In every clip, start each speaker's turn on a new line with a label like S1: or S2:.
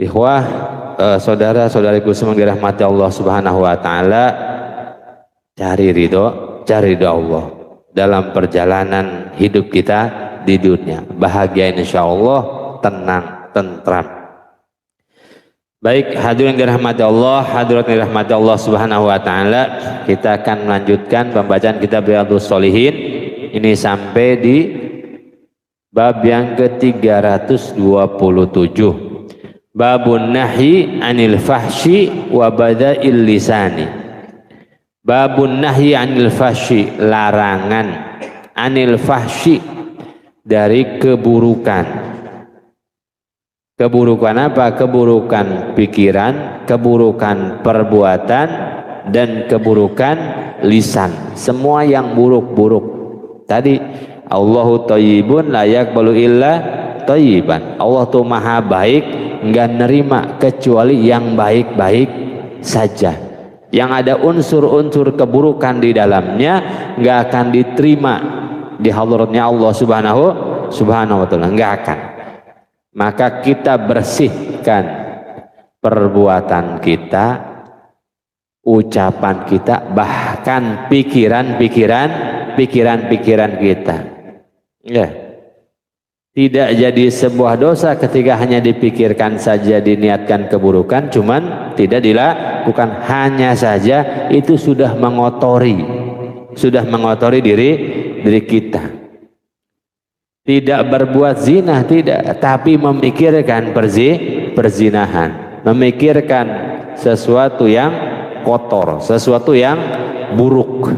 S1: Ikhwah, saudara-saudariku semua dirahmati Allah Subhanahu wa taala, cari ridho Allah dalam perjalanan hidup kita di dunia. Bahagia insyaallah, tenang, tentram. Baik, hadirin dirahmati Allah, hadirat dirahmati Allah Subhanahu wa taala, kita akan melanjutkan pembacaan kitab Riyadhus Shalihin. Ini sampai di bab yang ke-327. Babun nahyi anil fahsyi wa bada'il lisani. Babun nahyi anil fahsyi, larangan, anil fahsyi, dari keburukan. Keburukan apa? Keburukan pikiran, keburukan perbuatan, dan keburukan lisan. Semua yang buruk-buruk. Tadi Allahu thayyibun la yaqbalu illa thayyiban. Allah tuh maha baik, enggak nerima kecuali yang baik-baik saja. Yang ada unsur-unsur keburukan di dalamnya enggak akan diterima di hadratnya Allah Subhanahu wa taala, enggak akan. Maka kita bersihkan perbuatan kita, ucapan kita, bahkan pikiran-pikiran kita. Ya. Tidak jadi sebuah dosa ketika hanya dipikirkan saja, diniatkan keburukan, cuman tidak dilakukan, hanya saja itu sudah mengotori diri kita. Tidak berbuat zina, tidak, tapi memikirkan perzinahan, memikirkan sesuatu yang kotor, sesuatu yang buruk.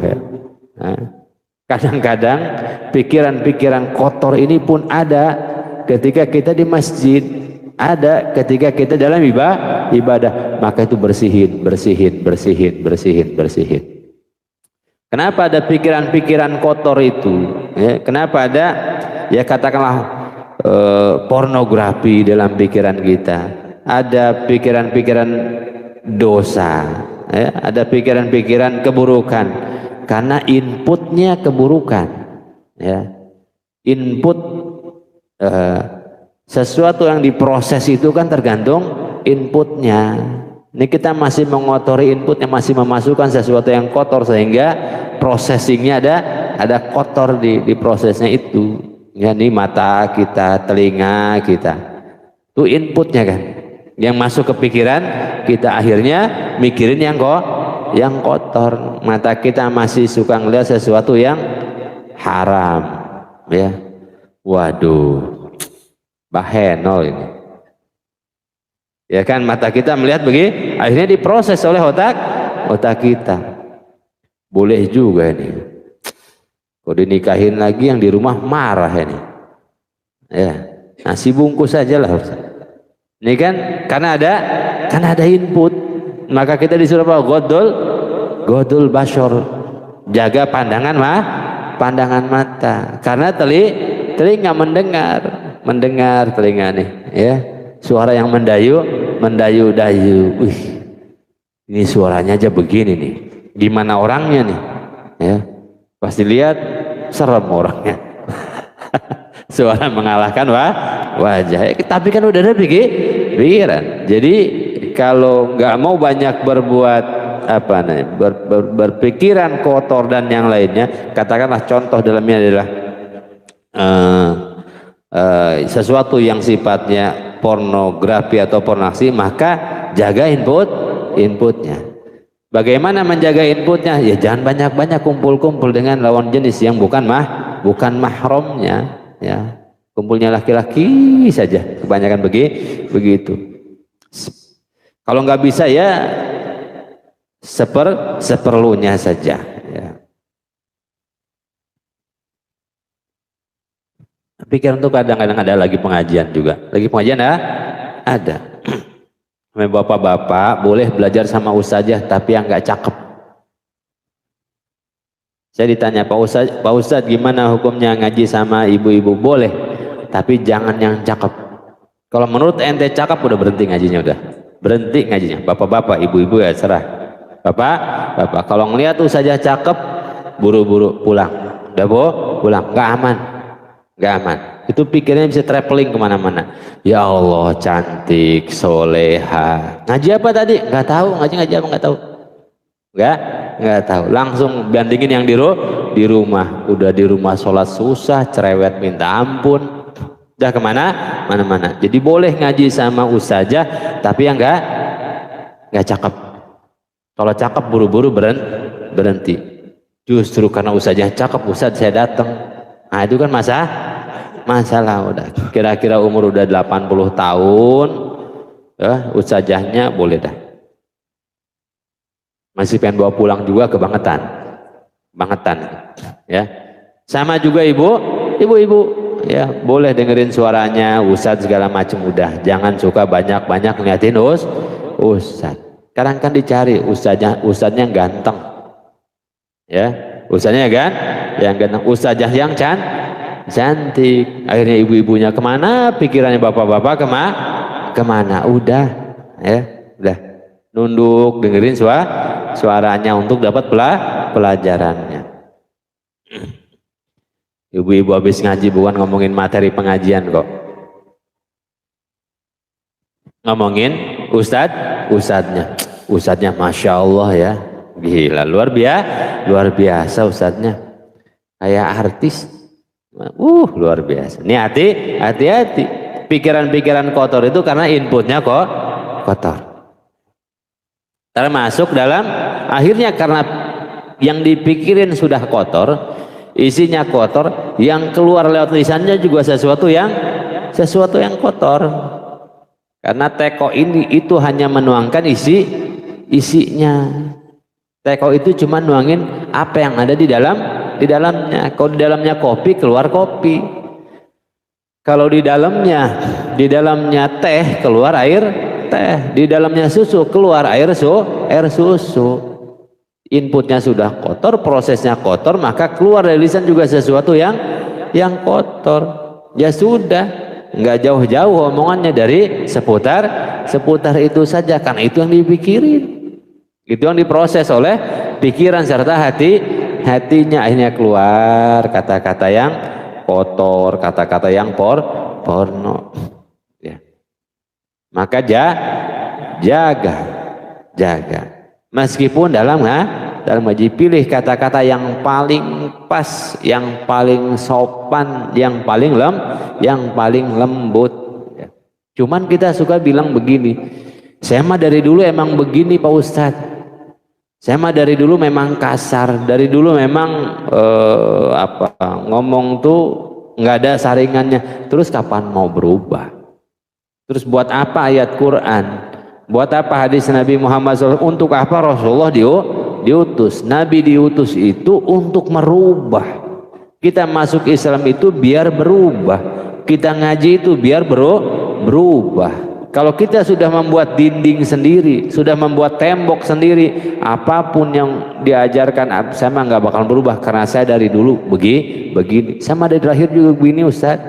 S1: Kadang-kadang pikiran-pikiran kotor ini pun ada ketika kita di masjid, ada ketika kita dalam ibadah, maka itu bersihin. Kenapa ada pikiran-pikiran kotor itu? Ya, kenapa ada, ya katakanlah pornografi dalam pikiran kita, ada pikiran-pikiran dosa, ya, ada pikiran-pikiran keburukan. Karena inputnya keburukan, ya. Input sesuatu yang diproses itu kan tergantung inputnya. Ini kita masih mengotori inputnya, masih memasukkan sesuatu yang kotor sehingga processingnya ada kotor di prosesnya itu. Ya, ini mata kita, telinga kita, itu inputnya kan, yang masuk ke pikiran kita, akhirnya mikirin yang kotor. Mata kita masih suka ngelihat sesuatu yang haram, ya. Waduh, baheno ini, ya kan, mata kita melihat begini, akhirnya diproses oleh otak kita. Boleh juga ini, kalau dinikahin lagi yang di rumah marah ini, ya, nasi bungkus saja lah. Ini kan karena ada input, maka kita disuruh apa? Godul basyar, jaga pandangan mata, karena telinga mendengar telinga nih, ya, suara yang mendayu-dayu. Wih, ini suaranya aja begini nih, gimana orangnya nih, ya, pasti lihat serem orangnya. Suara mengalahkan wajah, tapi kan udah ada pikiran. Jadi kalau nggak mau banyak berbuat berpikiran kotor dan yang lainnya, katakanlah contoh dalamnya adalah sesuatu yang sifatnya pornografi atau pornografi, maka jaga inputnya. Bagaimana menjaga inputnya? Ya jangan banyak-banyak kumpul-kumpul dengan lawan jenis yang bukan mahramnya, ya. Kumpulnya laki-laki saja, kebanyakan begitu. Kalau nggak bisa, ya seperlunya saja, ya. Pikiran itu kadang-kadang ada lagi pengajian juga. Lagi pengajian ya? Ada. Bapak-bapak boleh belajar sama ustazah tapi yang nggak cakep. Saya ditanya, Pak Ustadz gimana hukumnya ngaji sama ibu-ibu? Boleh, tapi jangan yang cakep. Kalau menurut ente cakep, udah berhenti ngajinya, udah berhenti ngajinya. Bapak-bapak, ibu-ibu ya serah. Bapak, kalau ngelihat ustazah cakep, buru-buru pulang. Udah pulang, nggak aman. Itu pikirnya bisa traveling kemana-mana. Ya Allah, cantik, soleha. Ngaji apa tadi? Nggak tahu. Ngaji apa? Nggak tahu. Nggak tahu. Langsung bandingin yang di rumah. Udah di rumah sholat susah, cerewet minta ampun. Udah kemana? Mana-mana. Jadi boleh ngaji sama ustazah, tapi yang nggak cakep. Kalau cakep buru-buru berhenti. Justru karena ustazah cakep, ustaz saya datang. Nah itu kan masalah udah. Kira-kira umur udah 80 tahun, ya, ustazahnya boleh dah. Masih pengen bawa pulang juga kebangetan, ya. Sama juga ibu-ibu, ya boleh dengerin suaranya ustaz segala macam udah. Jangan suka banyak-banyak ngeliatin ustaz. Sekarang kan dicari ustaznya ganteng, ya ustaznya kan yang ganteng, ustazah yang cantik. Akhirnya ibu-ibunya kemana, pikirannya bapak-bapak kemana, udah, ya udah nunduk dengerin suaranya untuk dapat pelajarannya. Ibu-ibu habis ngaji bukan ngomongin materi pengajian kok, ngomongin ustadznya masya Allah ya, gila luar biasa ustadznya, kayak artis, luar biasa. Ini hati-hati, pikiran-pikiran kotor itu karena inputnya kok kotor, termasuk dalam akhirnya karena yang dipikirin sudah kotor, isinya kotor, yang keluar lewat lisannya juga sesuatu yang kotor. Karena teko ini itu hanya menuangkan isinya. Teko itu cuma nuangin apa yang ada di dalamnya. Kalau di dalamnya kopi, keluar kopi. Kalau di dalamnya teh, keluar air teh. Di dalamnya susu, keluar air susu. Inputnya sudah kotor, prosesnya kotor, maka keluar dari lisan juga sesuatu yang kotor. Ya sudah, nggak jauh-jauh omongannya dari seputar itu saja, karena itu yang dipikirin, itu yang diproses oleh pikiran serta hatinya. Akhirnya keluar kata-kata yang kotor, kata-kata yang porno. Ya. Maka jaga. Meskipun dalam ngaji, pilih kata-kata yang paling pas, yang paling sopan, yang paling lembut. Ya. Cuman kita suka bilang begini, saya mah dari dulu emang begini Pak Ustadz. Saya mah dari dulu memang kasar, dari dulu memang ngomong tuh nggak ada saringannya. Terus kapan mau berubah? Terus buat apa ayat Quran? Buat apa hadis Nabi Muhammad SAW? Untuk apa Rasulullah diutus? Nabi diutus itu untuk merubah. Kita masuk Islam itu biar berubah. Kita ngaji itu biar berubah. Kalau kita sudah membuat dinding sendiri, sudah membuat tembok sendiri, apapun yang diajarkan saya mah nggak bakal berubah karena saya dari dulu begini. Sama dari lahir juga begini Ustaz.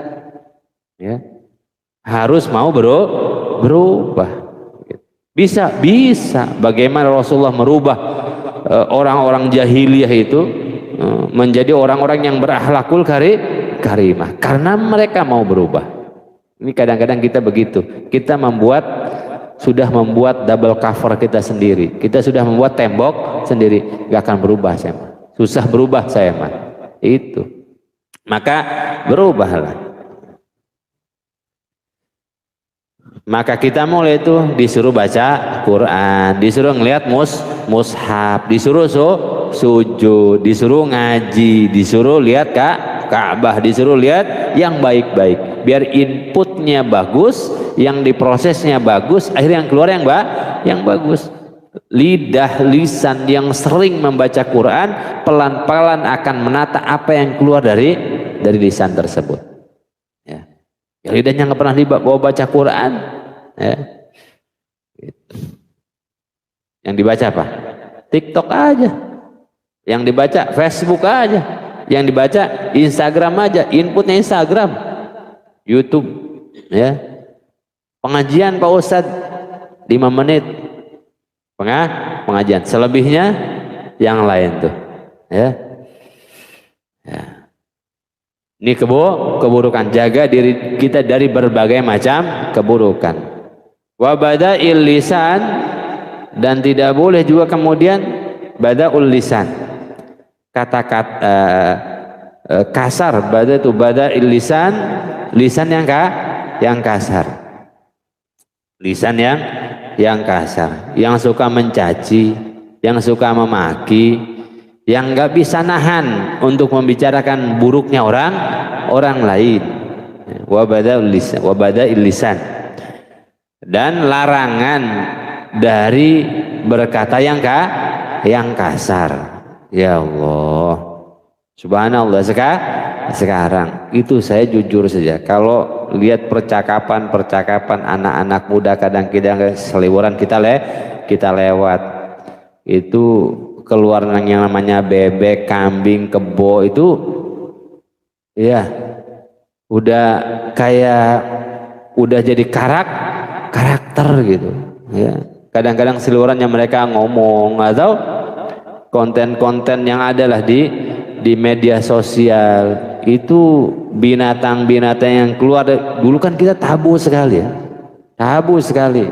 S1: Ya. Harus mau berubah. Bisa. Bagaimana Rasulullah merubah orang-orang jahiliyah itu menjadi orang-orang yang berakhlakul karimah karena mereka mau berubah. Ini kadang-kadang kita begitu. Kita sudah membuat double cover kita sendiri. Kita sudah membuat tembok sendiri. Gak akan berubah saya mah. Susah berubah saya mah. Itu. Maka berubahlah. Maka kita mulai itu disuruh baca Quran, disuruh ngelihat mushaf, disuruh sujud, disuruh ngaji, disuruh lihat Ka'bah, disuruh lihat yang baik-baik. Biar inputnya bagus, yang diprosesnya bagus, akhirnya yang keluar yang bagus. Lisan yang sering membaca Quran pelan-pelan akan menata apa yang keluar dari lisan tersebut. Ya. Lidahnya nggak pernah dibawa baca Quran, ya. Yang dibaca apa? TikTok aja, yang dibaca Facebook aja, yang dibaca Instagram aja, inputnya Instagram, YouTube, ya. Pengajian Pak Ustadz 5 menit, pengajian, selebihnya yang lain tuh, ya. Ini keburukan. Jaga diri kita dari berbagai macam keburukan. Wa bada'il lisan, dan tidak boleh juga kemudian bada'ul lisan, kata-kata kasar. Bada'il lisan, lisan yang kasar, lisan yang kasar, yang suka mencaci, yang suka memaki, yang nggak bisa nahan untuk membicarakan buruknya orang lain. Wa bada'il lisan, dan larangan dari berkata yang kasar. Ya Allah, subhanallah. Sekarang itu saya jujur saja, kalau lihat percakapan anak-anak muda, kadang-kadang seliweran kita lewat itu, keluar yang namanya bebek, kambing, kebo, itu ya udah jadi karakter gitu ya. Kadang-kadang seliwerannya mereka ngomong, atau konten-konten yang adalah di media sosial itu, binatang-binatang yang keluar. Dulu kan kita tabu sekali ya, tabu sekali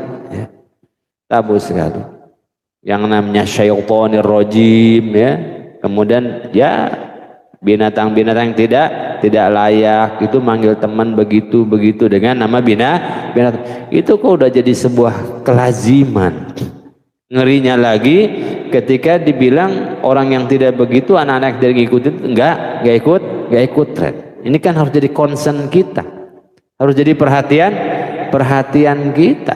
S1: yang namanya syaitonir rajim ya. Kemudian ya binatang-binatang yang tidak layak itu manggil teman begitu dengan nama binatang. Itu kok udah jadi sebuah kelaziman. Ngerinya lagi ketika dibilang orang yang tidak begitu, anak-anak dari ngikutin, enggak ikut tren. Ini kan harus jadi concern kita, harus jadi perhatian kita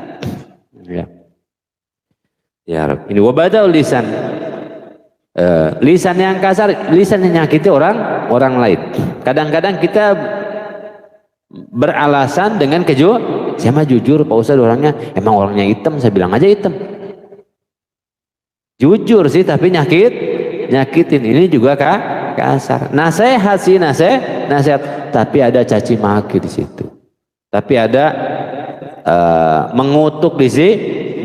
S1: ya Rabb. Ini wabadaul lisan, lisan yang kasar, lisan yang nyakiti orang lain. Kadang-kadang kita beralasan dengan saya mah jujur Pak Ustadz, emang orangnya hitam, saya bilang aja hitam. Jujur sih, tapi nyakitin. Ini juga kasar. Nasihat, tapi ada caci maki di situ. Tapi ada mengutuk di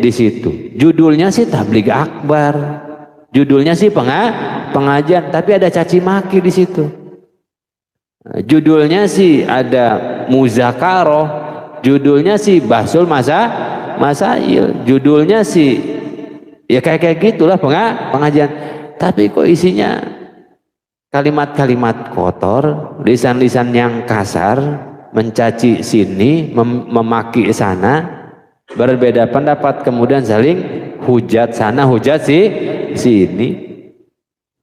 S1: situ. Judulnya sih tabligh akbar, judulnya sih pengajian, tapi ada caci maki di situ. Judulnya sih ada muzakaroh, judulnya sih bahsul masail, judulnya sih ya kayak gitulah pengajian, tapi kok isinya kalimat-kalimat kotor, lisan-lisan yang kasar, mencaci sini, memaki sana, berbeda pendapat, kemudian saling hujat sana, hujat sini.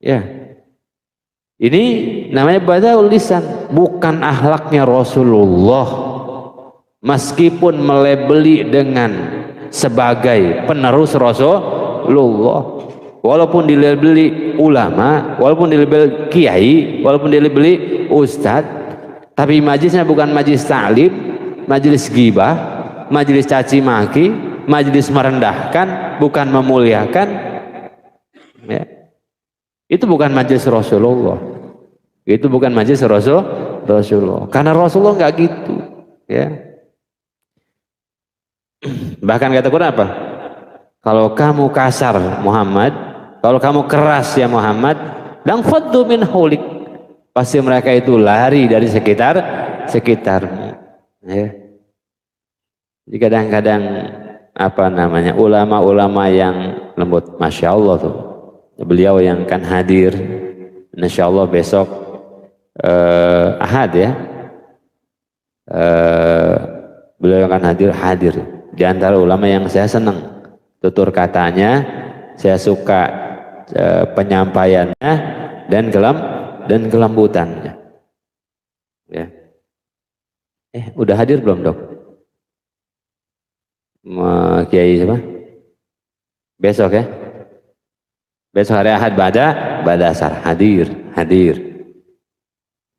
S1: Ya, ini namanya bada'ul lisan, bukan akhlaknya Rasulullah. Meskipun melebeli dengan sebagai penerus Rasulullah, walaupun dilebeli ulama, walaupun dilebeli kiai, walaupun dilebeli ustadz, tapi majlisnya bukan majlis ta'lim, majlis ghibah, majlis caci maki, majlis merendahkan, bukan memuliakan ya. Itu bukan majlis Rasulullah, itu bukan majlis Rasulullah, karena Rasulullah nggak gitu ya. Bahkan kata Quran apa? Kalau kamu kasar Muhammad, kalau kamu keras ya Muhammad, lang faddu min haulik, pasti mereka itu lari dari sekitarmu ya. Jadi kadang-kadang ulama-ulama yang lembut, masya Allah tuh, beliau yang kan hadir, insya Allah besok Ahad ya, beliau akan hadir di antara ulama yang saya senang tutur katanya, saya suka penyampaiannya dan kelembutannya ya. Udah hadir belum Dok? Kiai siapa? Besok ya, besok hari Ahad pada asar hadir.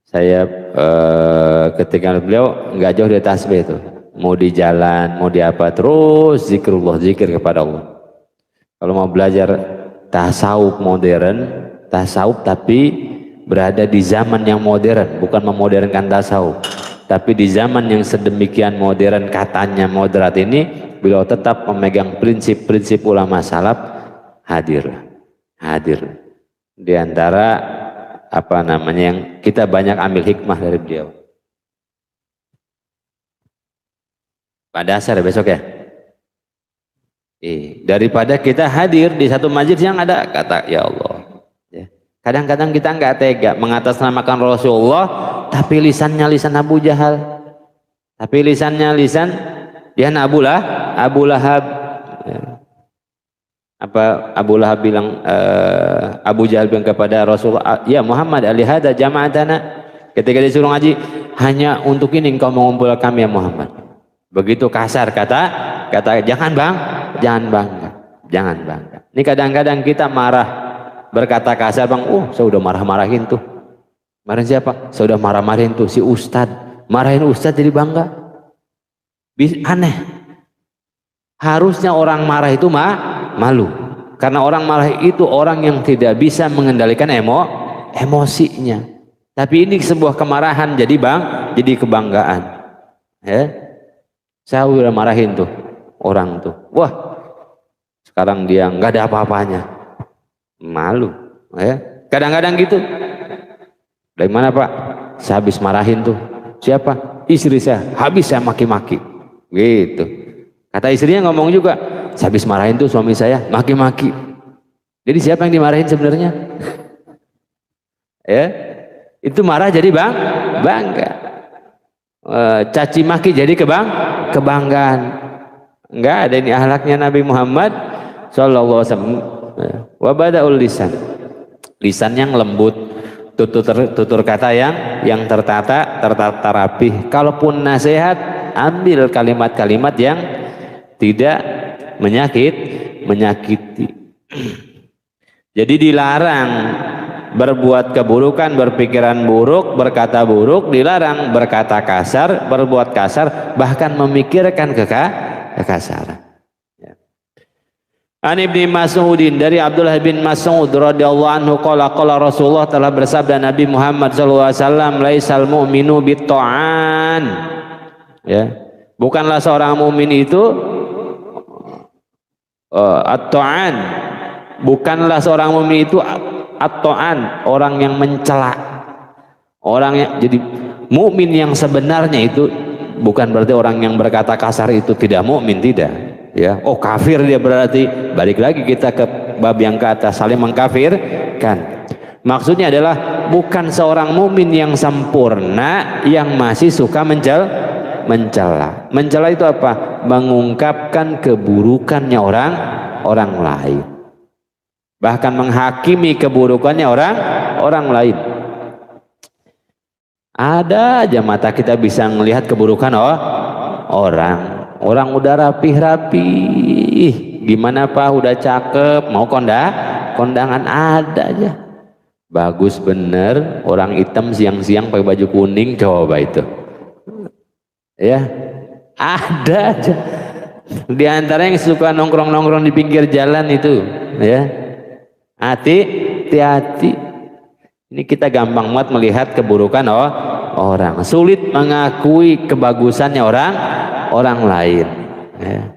S1: Saya ketika beliau nggak jauh dari tasbih itu, mau di jalan, mau di apa, terus zikrullah, zikir kepada Allah. Kalau mau belajar tasawuf modern, tasawuf tapi berada di zaman yang modern, bukan memodernkan tasawuf, tapi di zaman yang sedemikian modern, katanya moderat ini, beliau tetap memegang prinsip-prinsip ulama salaf. Hadir di antara apa namanya yang kita banyak ambil hikmah dari beliau. Pada dasar besok ya. Daripada kita hadir di satu majlis yang ada kata ya Allah. Kadang-kadang kita nggak tega mengatasnamakan Rasulullah, tapi lisannya lisan Abu Jahal, tapi lisannya lisan dia Abu Lahab. Apa Abu Lahab bilang, Abu Jahal bilang kepada Rasulullah, ya Muhammad, alihada jama'atana, ketika disuruh ngaji, hanya untuk ini engkau mengumpul kami ya Muhammad. Begitu kasar kata jangan bangga. Ini kadang-kadang kita marah berkata kasar, bang, saya udah marah-marahin tuh. Marahin siapa? Saya udah marah-marahin tuh si Ustadz. Marahin Ustadz jadi bangga. Aneh. Harusnya orang marah itu malu. Karena orang marah itu orang yang tidak bisa mengendalikan emosinya. Tapi ini sebuah kemarahan jadi kebanggaan. Ya. Saya udah marahin tuh orang tuh. Wah, sekarang dia nggak ada apa-apanya. Malu, ya. Kadang-kadang gitu. Dari mana Pak? Saya habis marahin tuh. Siapa? Istri saya. Habis saya maki-maki. Gitu. Kata istrinya ngomong juga, saya habis marahin tuh suami saya, maki-maki. Jadi siapa yang dimarahin sebenarnya? Ya, itu marah jadi bangga. Caci maki jadi kebanggaan. Enggak ada ini akhlaknya Nabi Muhammad sallallahu alaihi wasallam. Wabadaul lisan yang lembut, tutur kata yang tertata rapih. Kalaupun nasihat, ambil kalimat-kalimat yang tidak menyakiti. Jadi dilarang berbuat keburukan, berpikiran buruk, berkata buruk, dilarang berkata kasar, berbuat kasar, bahkan memikirkan kekasaran. An Ibnu Mas'udin, dari Abdullah bin Mas'ud radhiyallahu anhu qala Rasulullah, telah bersabda Nabi Muhammad sallallahu alaihi wasallam, laisal mu'minu bitta'an. Ya, bukanlah seorang mukmin itu at-ta'an. Bukanlah seorang mukmin itu at-ta'an, orang yang mencela. Orang yang jadi mukmin yang sebenarnya itu bukan berarti orang yang berkata kasar itu tidak mukmin, tidak. Ya, kafir dia berarti. Balik lagi kita ke bab yang ke atas, saling mengkafirkan. Maksudnya adalah bukan seorang mukmin yang sempurna yang masih suka mencela. Mencela itu apa? Mengungkapkan keburukannya orang lain. Bahkan menghakimi keburukannya orang lain. Ada aja mata kita bisa melihat keburukan orang. Orang udah rapih-rapih, gimana Pak, udah cakep, mau kondangan ada aja. Bagus bener, orang hitam siang-siang pakai baju kuning, coba itu. Ya, ada aja. Di antara yang suka nongkrong-nongkrong di pinggir jalan itu, ya. Hati-hati. Ini kita gampang banget melihat keburukan orang. Sulit mengakui kebagusannya orang lain, ya.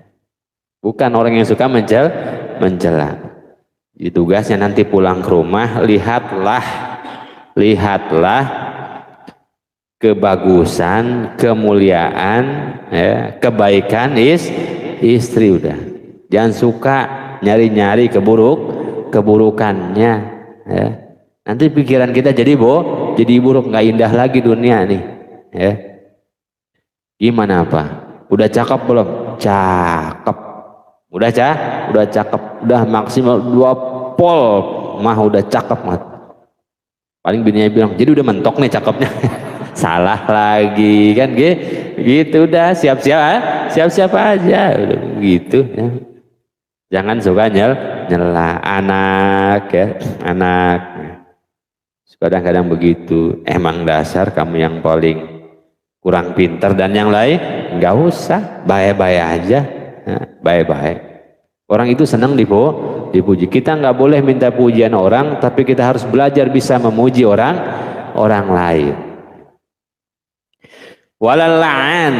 S1: Bukan orang yang suka mencela. Jadi tugasnya nanti pulang ke rumah, lihatlah kebagusan, kemuliaan, ya, kebaikan istri. Udah, jangan suka nyari-nyari keburukannya, ya. Nanti pikiran kita jadi buruk, nggak indah lagi dunia nih, ya. Gimana Pak? Udah cakep belum? Cakep. Udah cakep. Udah maksimal 2 pol mah udah cakep mah. Paling bininya bilang, jadi udah mentok nih cakepnya. Salah lagi kan gitu. Udah siap-siap aja udah gitu, ya. Jangan suka nyela anak, ya. Anak kadang-kadang begitu. Emang dasar kamu yang paling kurang pintar dan yang lain nggak usah, baik-baik aja, baik-baik. Orang itu senang dipuji. Kita nggak boleh minta pujian orang, tapi kita harus belajar bisa memuji orang lain. Walallaan,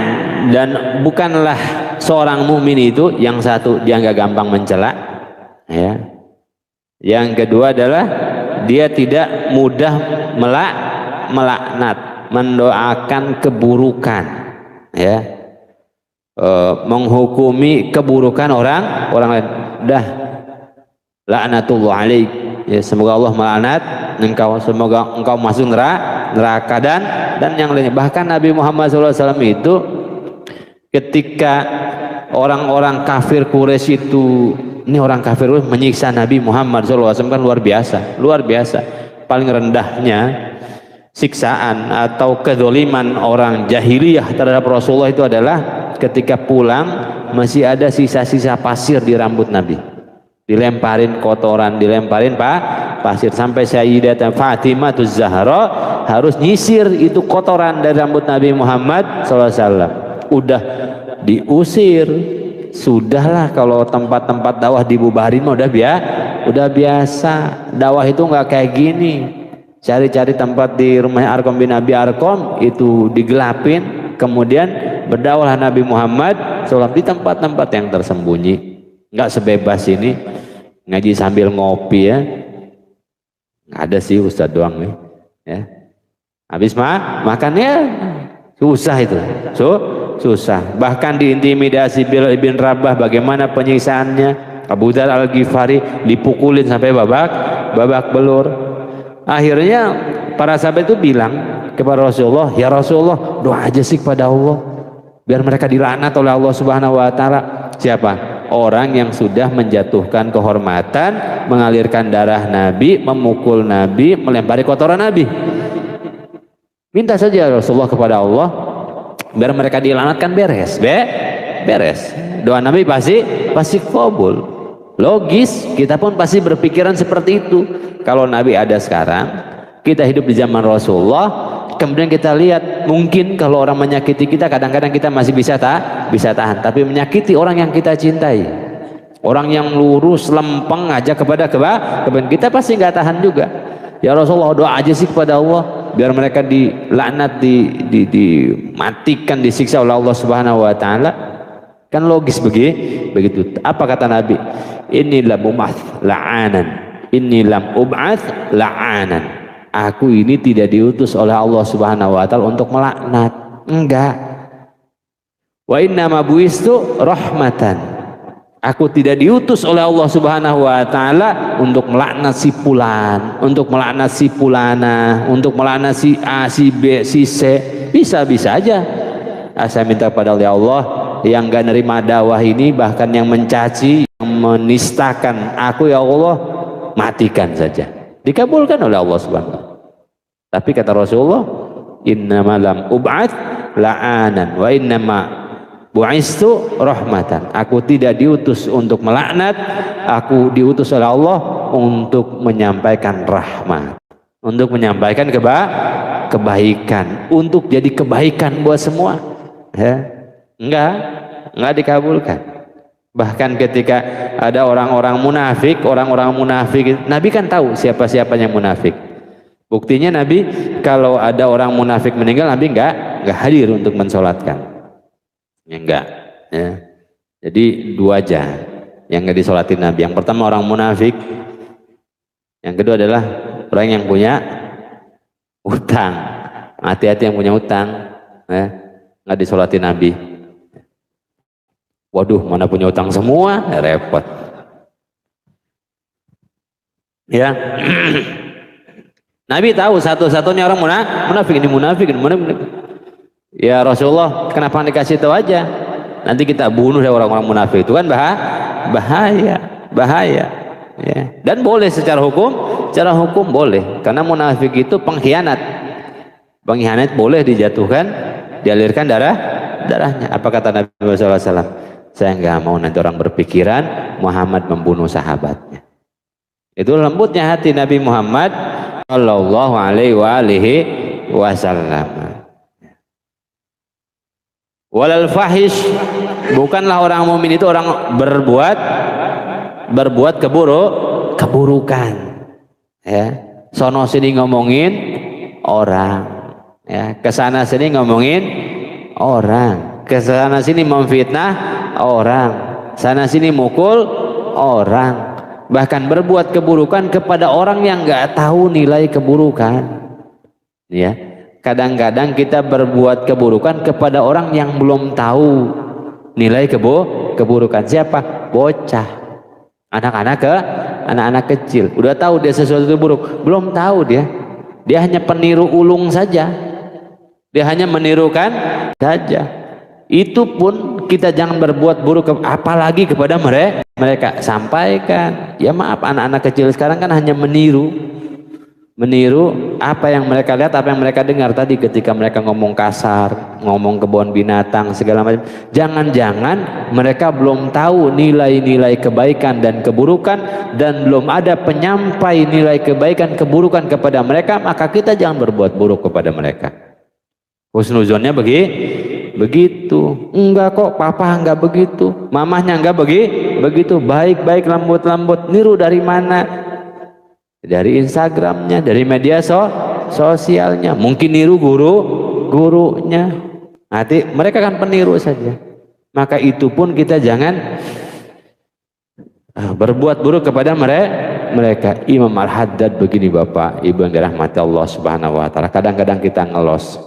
S1: dan bukanlah seorang mukmin itu yang satu dia nggak gampang mencela, ya. Yang kedua adalah dia tidak mudah melaknat, mendoakan keburukan, ya, menghukumi keburukan orang lain. Dah, laknatullah alaik, ya, semoga Allah melaknat engkau, semoga engkau masuk neraka dan yang lainnya. Bahkan Nabi Muhammad SAW itu ketika orang-orang kafir Quraisy itu, ini orang kafir menyiksa Nabi Muhammad SAW kan luar biasa. Paling rendahnya siksaan atau kezaliman orang jahiliyah terhadap Rasulullah itu adalah ketika pulang masih ada sisa-sisa pasir di rambut Nabi, dilemparin kotoran, dilemparin pasir, sampai Sayyidatuna Fatimah Zahra harus nyisir itu kotoran dari rambut Nabi Muhammad SAW. Udah diusir, sudahlah, kalau tempat-tempat dakwah dibubarin mah udah biasa. Dakwah itu nggak kayak gini, cari-cari tempat di rumah Arqam bin Abi Arqam itu digelapin, kemudian berdakwahlah Nabi Muhammad SAW di tempat-tempat yang tersembunyi. Nggak sebebas ini ngaji sambil ngopi, ya. Nggak ada sih, Ustadz doang nih, ya. Habis makannya susah itu, susah. Bahkan diintimidasi Bilal bin Rabah, bagaimana penyiksaannya. Abu Dzar Al-Ghifari dipukulin sampai babak belur. Akhirnya para sahabat itu bilang kepada Rasulullah, ya Rasulullah, doa aja sih kepada Allah biar mereka dilaknat oleh Allah Subhanahu wa taala. Siapa? Orang yang sudah menjatuhkan kehormatan, mengalirkan darah Nabi, memukul Nabi, melempari kotoran Nabi. Minta saja Rasulullah kepada Allah biar mereka dilaknatkan, beres. Doa Nabi pasti kabul. Logis, kita pun pasti berpikiran seperti itu. Kalau Nabi ada sekarang, kita hidup di zaman Rasulullah, kemudian kita lihat, mungkin kalau orang menyakiti kita, kadang-kadang kita masih bisa tahan, tapi menyakiti orang yang kita cintai, orang yang lurus lempeng aja kepada kebaikan, kita pasti nggak tahan juga. Ya Rasulullah, doa aja sih kepada Allah biar mereka dilaknat, dimatikan, disiksa oleh Allah Subhanahu wa taala. Kan logis begitu. Apa kata Nabi? Inni lam ub'ats la'anan. Inni lam ub'ats la'anan. Aku ini tidak diutus oleh Allah Subhanahu wa taala untuk melaknat. Enggak. Wa inna ma buistu rahmatan. Aku tidak diutus oleh Allah Subhanahu wa taala untuk melaknat si fulan, untuk melaknat si fulana, untuk melaknat si A, si B, si C. Bisa-bisa aja. Saya minta kepada Allah yang gak nerima dakwah ini, bahkan yang mencaci, yang menistakan aku, ya Allah, matikan saja. Dikabulkan oleh Allah Subhanahu wa taala. Tapi kata Rasulullah, innama lam ub'ats la'anan wa innama bu'istu rahmatan. Aku tidak diutus untuk melaknat, aku diutus oleh Allah untuk menyampaikan rahmat, untuk menyampaikan kebaikan, untuk jadi kebaikan buat semua, ya. Enggak dikabulkan. Bahkan ketika ada orang-orang munafik, Nabi kan tahu siapa-siapanya munafik. Buktinya Nabi kalau ada orang munafik meninggal, Nabi enggak hadir untuk mensolatkan. Enggak, ya. Jadi dua aja yang enggak disolatin Nabi. Yang pertama orang munafik, yang kedua adalah orang yang punya utang. Hati-hati yang punya utang, ya. Enggak disolatin Nabi. Waduh, mana punya utang semua, ya repot. Ya. Nabi tahu satu-satunya orang munafik ini munafik. Ya Rasulullah, kenapa dikasih tahu aja? Nanti kita bunuh orang-orang munafik itu kan bahaya. Ya. Dan boleh secara hukum boleh, karena munafik itu pengkhianat. Pengkhianat boleh dijatuhkan, dialirkan darahnya. Apa kata Nabi SAW? Saya nggak mau nanti orang berpikiran Muhammad membunuh sahabatnya. Itu lembutnya hati Nabi Muhammad Shallallahu Alaihi Wasallam. Walal fahish, bukanlah orang mukmin itu orang berbuat keburukan. Ya, sono sini ngomongin orang, ya, kesana sini ngomongin orang, kesana sini memfitnah orang, sana sini mukul orang, bahkan berbuat keburukan kepada orang yang nggak tahu nilai keburukan. Ya, kadang-kadang kita berbuat keburukan kepada orang yang belum tahu nilai keburukan. Siapa? Bocah, anak-anak kecil. Udah tahu dia sesuatu itu buruk, belum tahu dia hanya peniru ulung saja, dia hanya menirukan saja. Itu pun kita jangan berbuat buruk apalagi kepada mereka. Sampaikan, ya maaf, anak-anak kecil sekarang kan hanya meniru apa yang mereka lihat, apa yang mereka dengar tadi ketika mereka ngomong kasar, ngomong kebun binatang segala macam. Jangan-jangan mereka belum tahu nilai-nilai kebaikan dan keburukan, dan belum ada penyampai nilai kebaikan keburukan kepada mereka, maka kita jangan berbuat buruk kepada mereka. Husnuzonnya begitu. Enggak kok, papa enggak begitu, mamahnya enggak begitu, baik-baik, lembut-lembut. Niru dari mana? Dari Instagramnya, dari media sosialnya, mungkin niru gurunya. Nanti mereka kan peniru saja. Maka itu pun kita jangan berbuat buruk kepada mereka. Imam Al-Haddad begini, Bapak Ibu yang dirahmati Allah Subhanahu wa taala. Kadang-kadang kita ngelos.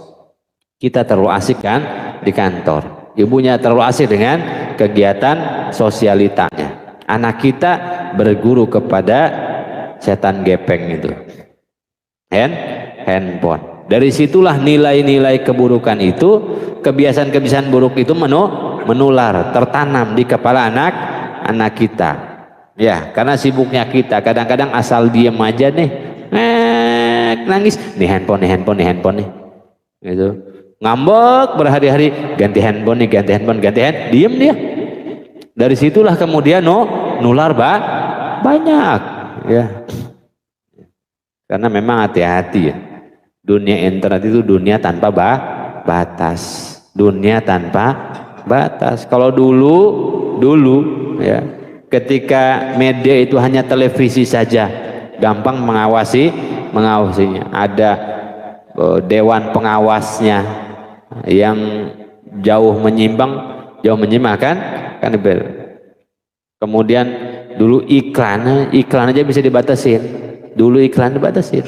S1: Kita terlalu asik kan di kantor. Ibunya terlalu asik dengan kegiatan sosialitanya. Anak kita berguru kepada setan gepeng itu, handphone. Dari situlah nilai-nilai keburukan itu, kebiasaan-kebiasaan buruk itu menular, tertanam di kepala anak kita. Ya, karena sibuknya kita. Kadang-kadang asal diem aja nih, nangis, nih handphone nih, gitu. Ngambek berhari-hari, ganti handphone, diem dia. Dari situlah kemudian nular banyak. Ya, karena memang hati-hati ya, dunia internet itu dunia tanpa batas, dunia tanpa batas. Kalau dulu ya, ketika media itu hanya televisi saja, gampang mengawasinya. Ada dewan pengawasnya yang jauh menyimpang kan kemudian dulu iklan aja bisa dibatasin. Dulu iklan dibatasin.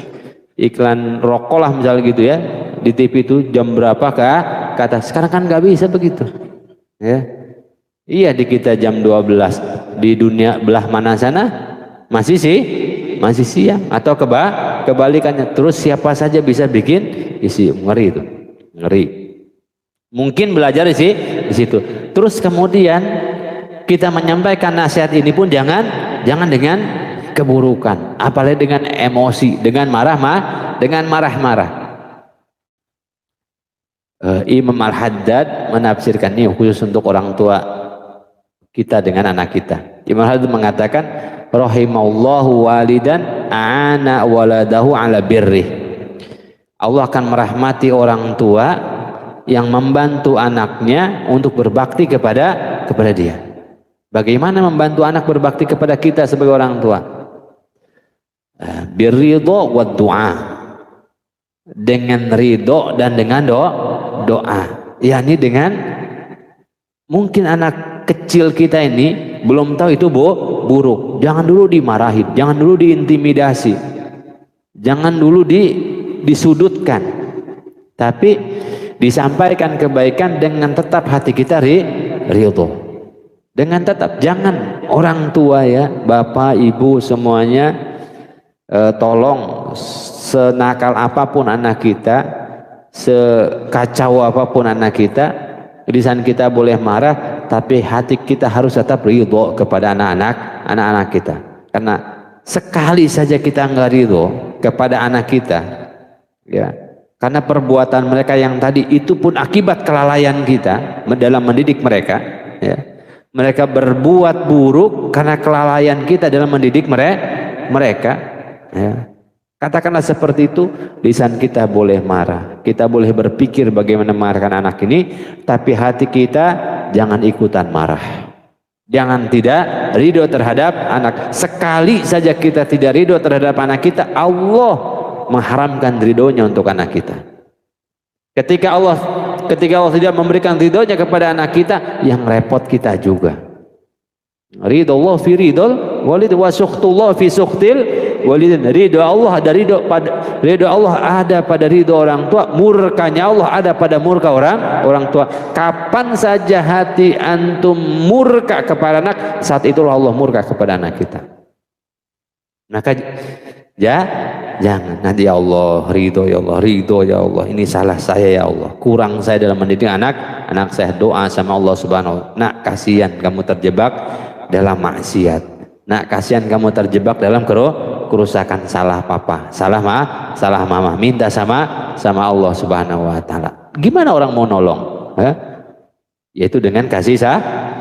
S1: Iklan rokok lah misalnya gitu ya, di TV itu jam berapa ke atas. Sekarang kan nggak bisa begitu. Ya. Iya, di kita jam 12, di dunia belah mana sana masih siang atau kebalikannya. Terus siapa saja bisa bikin isi, ngeri itu. Ngeri. Mungkin belajar di situ. Terus kemudian kita menyampaikan nasihat ini pun jangan dengan keburukan, apalagi dengan emosi, dengan marah-marah. Imam Al-Haddad menafsirkan ini khusus untuk orang tua kita dengan anak kita. Imam Al-Haddad mengatakan, rahimallahu walidan ana waladahu ala birrih. Allah akan merahmati orang tua yang membantu anaknya untuk berbakti kepada dia. Bagaimana membantu anak berbakti kepada kita sebagai orang tua? Birridho wa du'a, dengan ridho dan dengan doa. yakni dengan mungkin anak kecil kita ini belum tahu itu buruk, jangan dulu dimarahin, jangan dulu diintimidasi, jangan dulu disudutkan, tapi disampaikan kebaikan dengan tetap hati kita ridho, dengan tetap. Jangan orang tua ya, bapak ibu semuanya, tolong senakal apapun anak kita, sekacau apapun anak kita, lisan kita boleh marah, tapi hati kita harus tetap ridho kepada anak-anak kita. Karena sekali saja kita nggak ridho kepada anak kita, ya, karena perbuatan mereka yang tadi itu pun akibat kelalaian kita dalam mendidik mereka, ya. Mereka berbuat buruk karena kelalaian kita dalam mendidik mereka, ya. Katakanlah seperti itu, lisan kita boleh marah, kita boleh berpikir bagaimana mengarahkan anak ini, tapi hati kita jangan ikutan marah, jangan tidak ridho terhadap anak. Sekali saja kita tidak ridho terhadap anak kita, Allah mengharamkan ridhonya untuk anak kita. Ketika Allah tidak memberikan ridhonya kepada anak kita, yang repot kita juga. Ridho Allah fi ridhol walid wa sukhtullah fi sukhtil walidin. Ridho Allah ada ridho Allah ada pada ridho orang tua, murkanya Allah ada pada murka orang tua. Kapan saja hati antum murka kepada anak, saat itulah Allah murka kepada anak kita. Maka jangan nanti ya Allah ridho ya Allah, ini salah saya ya Allah, kurang saya dalam mendidik anak saya. Doa sama Allah Subhanahu wa taala, nak kasihan kamu terjebak dalam maksiat, nak kasihan kamu terjebak dalam kerusakan, salah papa, salah mama, minta sama Allah Subhanahu wa taala. Gimana orang mau nolong? Yaitu dengan kasih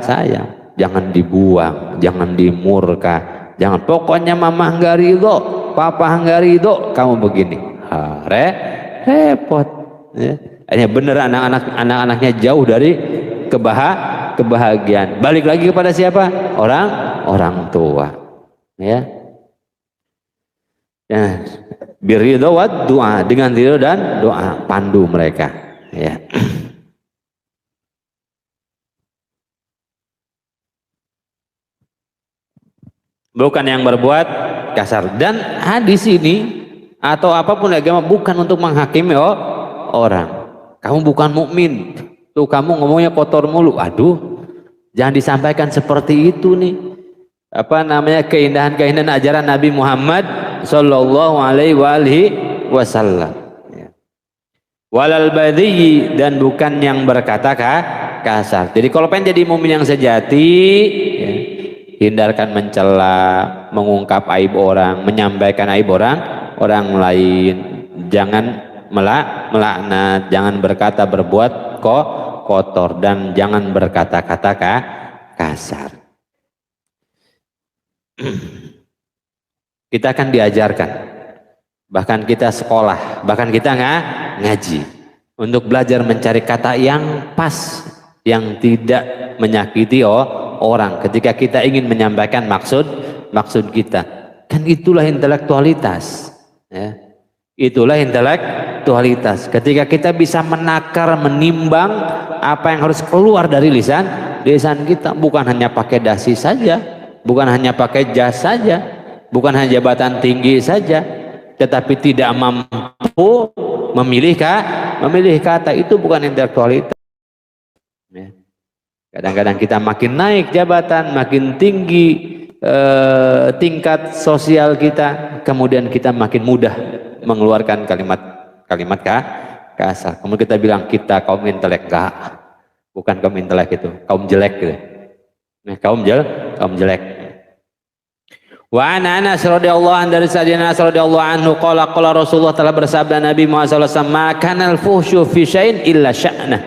S1: sayang. Jangan dibuang, jangan dimurka, jangan pokoknya mama enggak ridho, papa enggak ridho, kamu begini. Repot. Ya. Hanya bener anak-anaknya jauh dari kebahagiaan. Balik lagi kepada siapa? Orang tua. Ya. Ya. Biridho wa doa, dengan ridho dan doa, pandu mereka. Ya. Bukan yang berbuat kasar. Dan hadis ini atau apapun agama bukan untuk menghakimi orang. Kamu bukan mukmin, tuh kamu ngomongnya kotor mulu. Aduh, jangan disampaikan seperti itu nih. Apa namanya, keindahan-keindahan ajaran Nabi Muhammad Sallallahu Alaihi Wasallam. Walal badhi, dan bukan yang berkata kasar. Jadi kalau pengen jadi mukmin yang sejati, ya, hindarkan mencela, mengungkap aib orang, menyampaikan aib orang lain. Jangan melaknat, jangan berkata berbuat kotor, dan jangan berkata-kata kasar. Kita akan diajarkan, bahkan kita sekolah, bahkan kita ngaji untuk belajar mencari kata yang pas, yang tidak menyakiti orang ketika kita ingin menyampaikan maksud kita. Kan itulah intelektualitas, ya. Itulah intelektualitas. Ketika kita bisa menakar, menimbang apa yang harus keluar dari lisan kita, bukan hanya pakai dasi saja, bukan hanya pakai jas saja, bukan hanya jabatan tinggi saja, tetapi tidak mampu memilih kata, itu bukan intelektualitas. Ya. Kadang-kadang kita makin naik jabatan, makin tinggi tingkat sosial kita, kemudian kita makin mudah mengeluarkan kalimat kasar. Kemudian kita bilang kita kaum intelek. Enggak, bukan kaum intelek, itu kaum jelek gitu. Nah, kaum jelek. Wa Anas radhiyallahu anhu, dari Sayyidina Anas radhiyallahu anhu qala Rasulullah, telah bersabda Nabi Muhammad sallallahu alaihi wasallam, "Makanal fuhsyu fi syai'in illa sya'nah."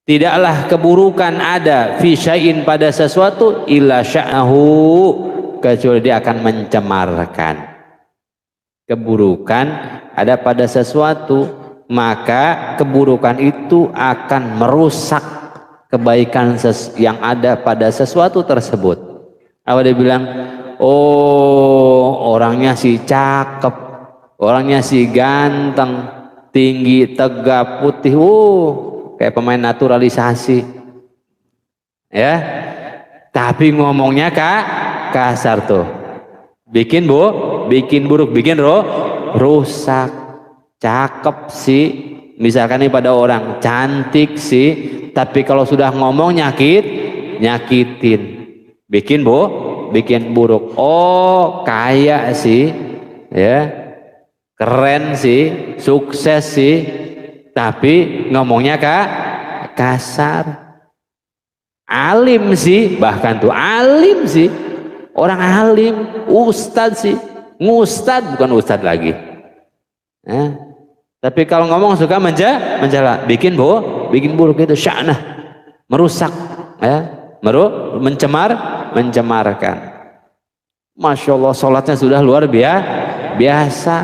S1: Tidaklah keburukan ada fi syai'in, pada sesuatu, illa sya'nahu, kecuali dia akan mencemarkan. Keburukan ada pada sesuatu, maka keburukan itu akan merusak kebaikan yang ada pada sesuatu tersebut. Apa dia bilang? Oh, orangnya si cakep, orangnya si ganteng, tinggi, tegap, putih, kayak pemain naturalisasi, ya. Tapi ngomongnya kasar tuh, bikin buruk, bikin rusak. Cakep sih, misalkan nih pada orang, cantik sih, tapi kalau sudah ngomong nyakitin, bikin buruk. Oh, kaya sih, ya, keren sih, sukses sih, tapi ngomongnya kasar. Alim sih, bahkan tuh alim sih, orang alim, ustadz sih, ngustad bukan ustadz lagi. Tapi kalau ngomong suka mencela, bikin buruk, itu sya'nah, merusak, ya, mencemarkan. Masya Allah, sholatnya sudah luar biasa,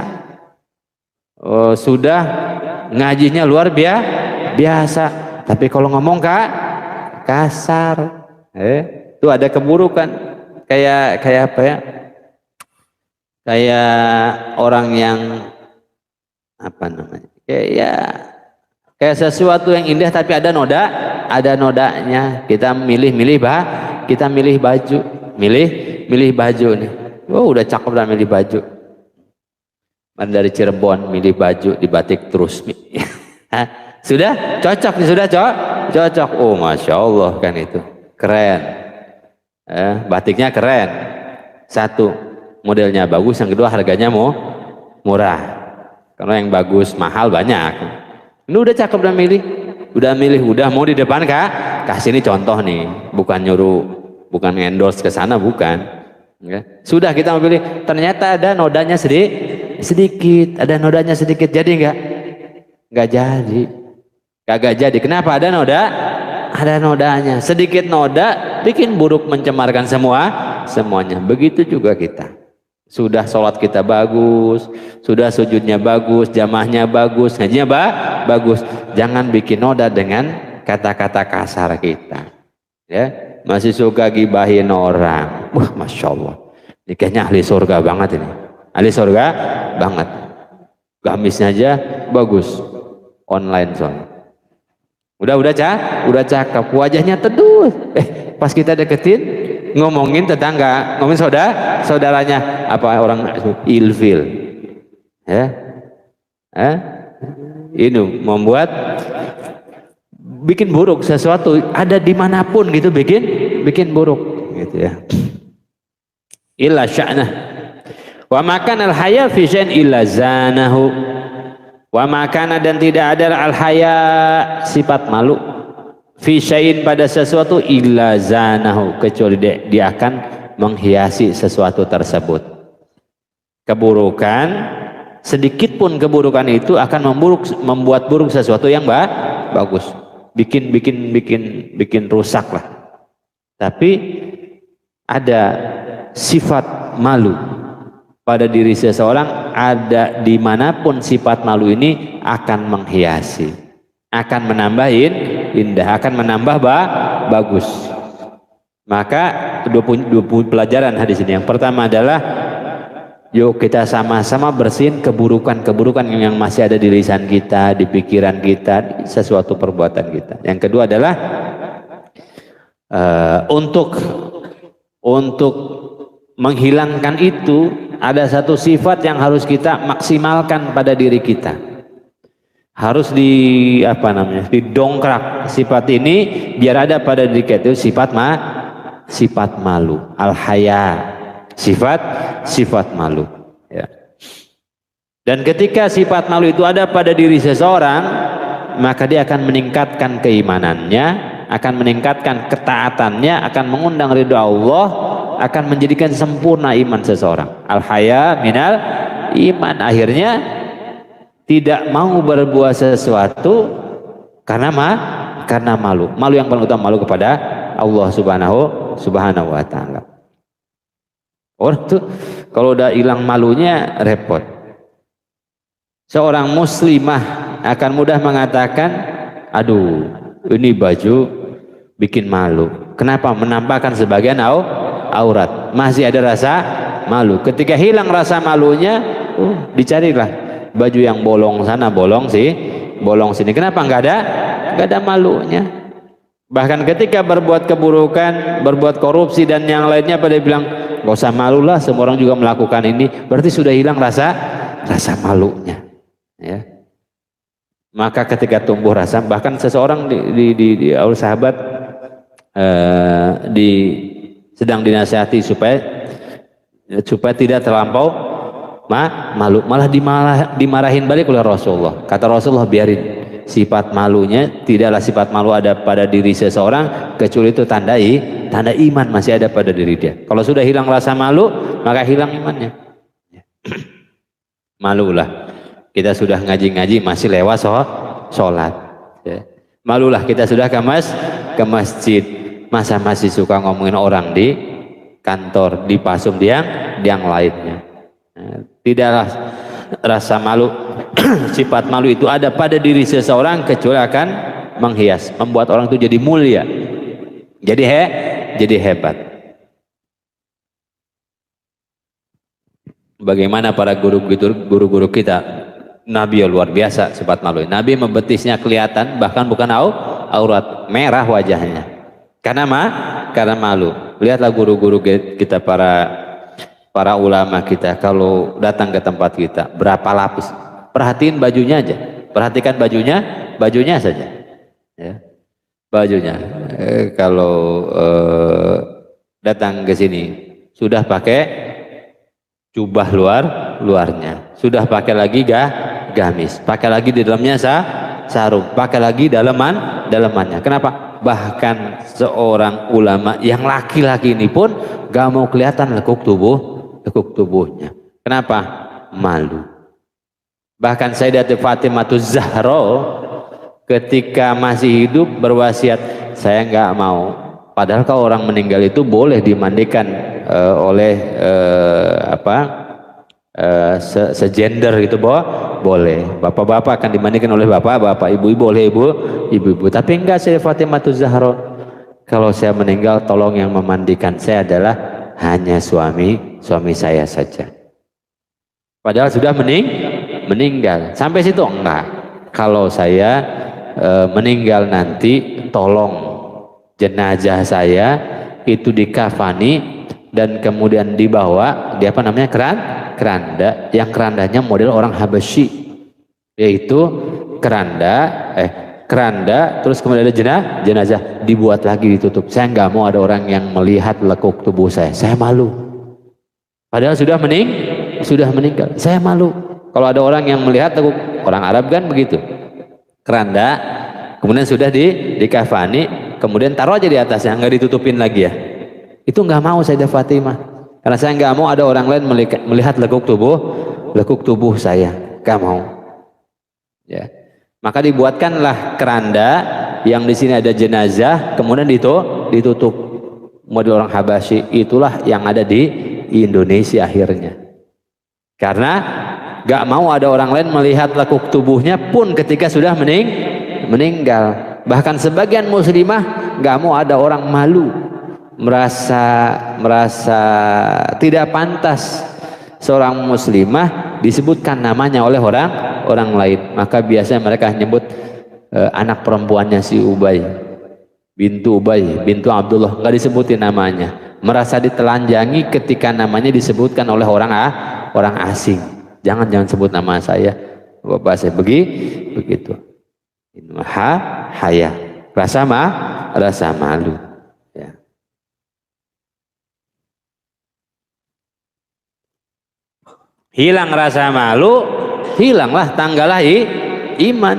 S1: sudah ngajinya luar biasa, tapi kalau ngomong kasar, itu ada keburukan. Kayak apa ya? Kayak orang yang apa namanya? Kayak sesuatu yang indah tapi ada nodanya. Kita milih baju, milih milih baju nih. Oh, udah cakep dah milih baju. Dari Cirebon milih baju di batik terus. Sudah cocok nih, sudah cocok. Oh, masya Allah kan itu keren. Batiknya keren. Satu, modelnya bagus. Yang kedua, harganya murah. Karena yang bagus mahal banyak. Ini udah cakep udah milih, udah mau di depan Kak. Kasih ini contoh nih, bukan nyuruh, bukan endorse ke sana, bukan. Sudah kita mau pilih, ternyata ada nodanya sedikit, ada nodanya sedikit. Jadi nggak jadi. Kagak jadi. Kenapa? Ada nodanya. Sedikit noda bikin buruk, mencemarkan semuanya. Begitu juga kita. Sudah sholat kita bagus, sudah sujudnya bagus, jamaahnya bagus, ngajinya bagus. Jangan bikin noda dengan kata-kata kasar kita. Ya, masih suka gibahin orang. Wah, masya Allah. Ini kayaknya ahli surga banget ini. Ahli surga banget. Gamisnya aja bagus. Online soalnya. Udah cakep, wajahnya teduh. Pas kita deketin, ngomongin tetangga, ngomongin saudaranya, apa orang ilfil, ya, ini membuat bikin buruk sesuatu, ada dimanapun gitu, bikin buruk, gitu ya. Illa sya'nah, wa makan al haya fi syai'in illa zanahu. Wa makana, dan tidak ada al-haya, sifat malu, fi syai'in, pada sesuatu, illa zanahu, kecuali dia akan menghiasi sesuatu tersebut. Keburukan, sedikit pun keburukan itu akan membuat buruk sesuatu yang bagus. Bikin rusak lah. Tapi ada sifat malu pada diri seseorang, ada dimanapun sifat malu ini akan menghiasi, akan menambahin indah, akan menambah bagus. Maka 20 pelajaran hadis ini. Yang pertama adalah, yuk kita sama-sama bersihin keburukan-keburukan yang masih ada di lisan kita, di pikiran kita, sesuatu perbuatan kita. Yang kedua adalah untuk menghilangkan itu, ada satu sifat yang harus kita maksimalkan pada diri kita. Harus didongkrak sifat ini biar ada pada diri kita, itu sifat malu, al-haya, sifat malu, ya. Dan ketika sifat malu itu ada pada diri seseorang, maka dia akan meningkatkan keimanannya, akan meningkatkan ketaatannya, akan mengundang ridha Allah, akan menjadikan sempurna iman seseorang. Al-haya minal iman. Akhirnya tidak mau berbuat sesuatu karena malu. Malu yang paling utama, malu kepada Allah subhanahu wa ta'ala. Orang tuh kalau udah hilang malunya repot. Seorang muslimah akan mudah mengatakan, aduh, ini baju bikin malu. Kenapa? Menampakkan sebagian aurat, masih ada rasa malu. Ketika hilang rasa malunya, dicarilah baju yang bolong sana, bolong sini. Kenapa? Nggak ada malunya. Bahkan ketika berbuat keburukan, berbuat korupsi dan yang lainnya, pada bilang nggak usah malu lah, semua orang juga melakukan ini. Berarti sudah hilang rasa malunya, ya. Maka ketika tumbuh rasa, bahkan seseorang di sahabat sedang dinasihati supaya tidak terlampau malu, malah dimarahin balik oleh Rasulullah. Kata Rasulullah, biarin, sifat malunya, tidaklah sifat malu ada pada diri seseorang kecuali itu tanda iman masih ada pada diri dia. Kalau sudah hilang rasa malu, maka hilang imannya. Malulah kita sudah ngaji masih lewat sholat, ya. Malulah kita sudah ke masjid, masa masih suka ngomongin orang di kantor, di pasum yang lainnya. Nah, tidaklah rasa malu sifat malu itu ada pada diri seseorang kecuali akan menghias, membuat orang itu jadi mulia, jadi hebat. Bagaimana para guru-guru kita, Nabi luar biasa sifat malu. Nabi membetisnya kelihatan, bahkan bukan aurat, merah wajahnya karena malu. Lihatlah guru-guru kita, para ulama kita kalau datang ke tempat kita berapa lapis. Perhatiin bajunya aja, perhatikan bajunya saja, ya, bajunya. Kalau datang ke sini sudah pakai jubah luarnya, sudah pakai lagi gamis, pakai lagi di dalamnya sarung, pakai lagi dalamannya. Kenapa? Bahkan seorang ulama yang laki-laki ini pun gak mau kelihatan lekuk tubuhnya. Kenapa? Malu. Bahkan Sayyidatul Fatimahuz Zahra ketika masih hidup berwasiat, saya nggak mau. Padahal kalau orang meninggal itu boleh dimandikan oleh segender gitu, boleh. Bapak-bapak akan dimandikan oleh bapak-bapak, ibu-ibu oleh ibu-ibu. Tapi enggak, Sayyidatul Fatimahuz Zahra, kalau saya meninggal tolong yang memandikan saya adalah hanya suami saya saja. Padahal sudah meninggal. Sampai situ enggak. Kalau saya meninggal nanti tolong jenazah saya itu dikafani dan kemudian dibawa di keranda, yang kerandanya model orang Habasyi, yaitu keranda terus kemudian ada jenazah dibuat lagi, ditutup. Saya nggak mau ada orang yang melihat lekuk tubuh saya malu. Padahal sudah meninggal, saya malu. Kalau ada orang yang melihat lekuk, orang Arab kan begitu, keranda kemudian sudah dikafani, kemudian taruh aja di atasnya, nggak ditutupin lagi ya. Itu nggak mau Sayyidah Fatimah, karena saya nggak mau ada orang lain melihat lekuk tubuh saya, nggak mau. Ya, maka dibuatkanlah keranda yang di sini ada jenazah, kemudian ditutup model orang Habasyi. Itulah yang ada di Indonesia akhirnya, karena gak mau ada orang lain melihat lekuk tubuhnya pun ketika sudah meninggal. Bahkan sebagian muslimah gak mau ada orang malu, merasa tidak pantas seorang muslimah disebutkan namanya oleh orang lain. Maka biasanya mereka nyebut anak perempuannya si Ubay, bintu Abdullah, gak disebutin namanya. Merasa ditelanjangi ketika namanya disebutkan oleh orang asing. Jangan sebut nama saya, bapak saya begitu. Haya, rasa malu. Ya. Hilang rasa malu, hilanglah tanggalah iman.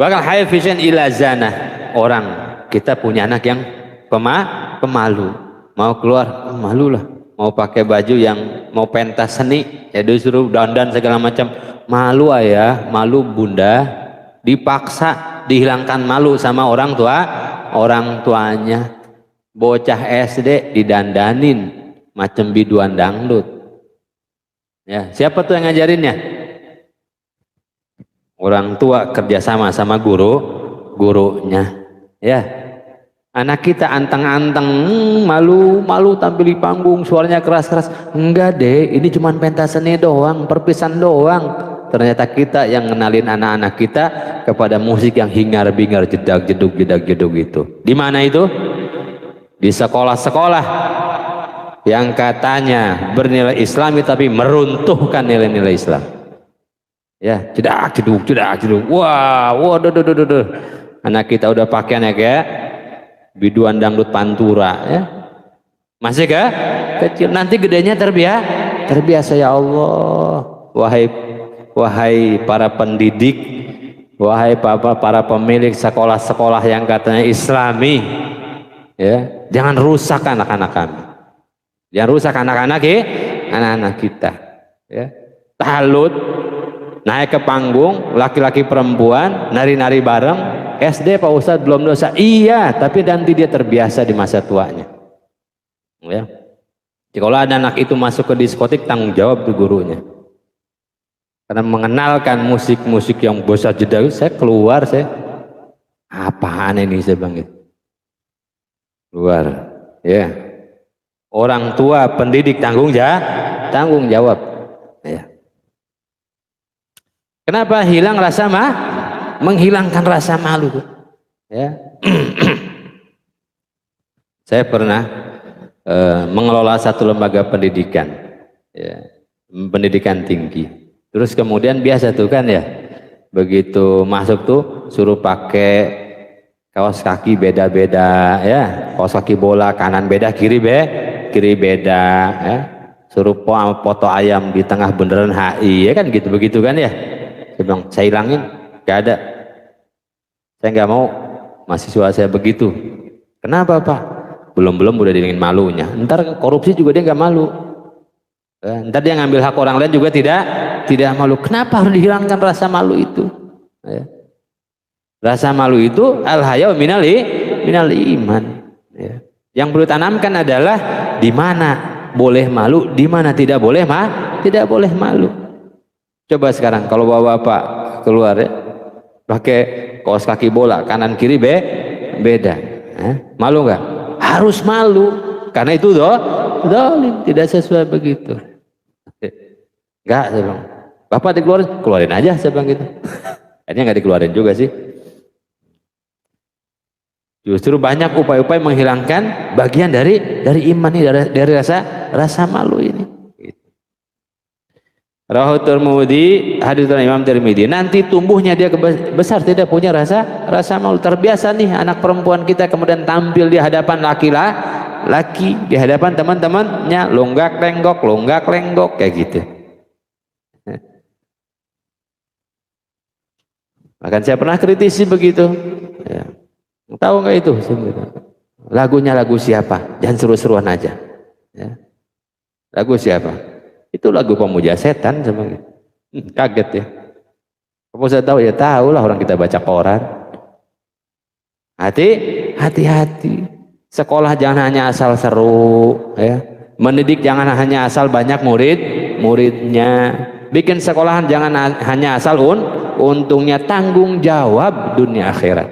S1: Bakal haifizan ila zana. Orang kita punya anak yang pemalu, mau keluar malu lah. Mau pakai baju yang mau pentas seni, ya disuruh dandan segala macam, malu ayah, malu bunda, dipaksa dihilangkan malu sama orang tuanya. Bocah SD didandanin macam biduan dangdut. Ya, siapa tuh yang ngajarinnya? Orang tua kerjasama sama gurunya. Ya. Anak kita anteng-anteng, malu tampil di panggung, suaranya keras-keras. Enggak deh, ini cuma pentas seni doang, perpisahan doang. Ternyata kita yang ngenalin anak-anak kita kepada musik yang hingar-bingar, jedag-jedug itu. Di mana itu? Di sekolah-sekolah yang katanya bernilai Islami tapi meruntuhkan nilai-nilai Islam. Ya, jedag-jedug. Wah, anak kita udah pakaiannya kayak biduan dangdut pantura, ya masih kecil, nanti gedenya terbiasa. Ya Allah, wahai para pendidik, wahai para pemilik sekolah-sekolah yang katanya Islami, ya jangan rusak anak-anak kami, jangan rusak anak-anak kita, ya. Talut naik ke panggung, laki-laki perempuan nari-nari bareng. SD Pak Ustadz belum dosa, iya, tapi nanti dia terbiasa di masa tuanya. Ya. Kalau ada anak itu masuk ke diskotik, tanggung jawab tuh gurunya. Karena mengenalkan musik-musik yang bosan jeda, saya keluar, apaan ini saya bangkit. Keluar, ya. Orang tua pendidik tanggung jawab. Ya. Kenapa hilang rasa menghilangkan rasa malu, ya. Saya pernah mengelola satu lembaga pendidikan, ya, pendidikan tinggi. Terus kemudian biasa tuh kan ya, begitu masuk tuh suruh pakai kaos kaki beda-beda, ya, kaos kaki bola kanan beda, kiri beda, ya. Suruh foto ayam di tengah bundaran HI, ya kan gitu begitu kan ya. Saya bilang, saya hilangin, gak ada. Saya nggak mau mahasiswa saya begitu. Kenapa Pak? Belum udah diingin malunya. Ntar korupsi juga dia nggak malu. Ntar dia ngambil hak orang lain juga tidak malu. Kenapa harus dihilangkan rasa malu itu? Ya. Rasa malu itu al-haya'u minal iman. Ya. Yang perlu tanamkan adalah di mana boleh malu, di mana tidak boleh malu. Coba sekarang kalau bapak keluar ya, pakai kaos kaki bola kanan kiri beda, malu nggak? Harus malu karena itu dolim, tidak sesuai begitu. Enggak, saya bilang, bapak keluarin aja, saya bilang gitu. Akhirnya nggak dikeluarin juga sih. Justru banyak upaya-upaya menghilangkan bagian dari iman ini, dari rasa malu ini. Rawahu Tirmidzi, hadits Imam Tirmidzi. Nanti tumbuhnya dia besar tidak punya rasa malu. Terbiasa nih anak perempuan kita kemudian tampil di hadapan laki, di hadapan teman-temannya longgak lenggok kayak gitu. Bahkan saya pernah kritisi begitu. Ya. Tahu nggak itu? Lagunya lagu siapa? Jangan seru-seruan aja. Ya. Lagu siapa? Itu lagu pemuja setan sebenarnya. Kaget ya. Kamu saya tahu ya, tahu lah orang kita baca koran. Hati-hati. Sekolah jangan hanya asal seru, ya. Mendidik jangan hanya asal banyak muridnya. Bikin sekolahan jangan hanya asal untungnya, tanggung jawab dunia akhirat.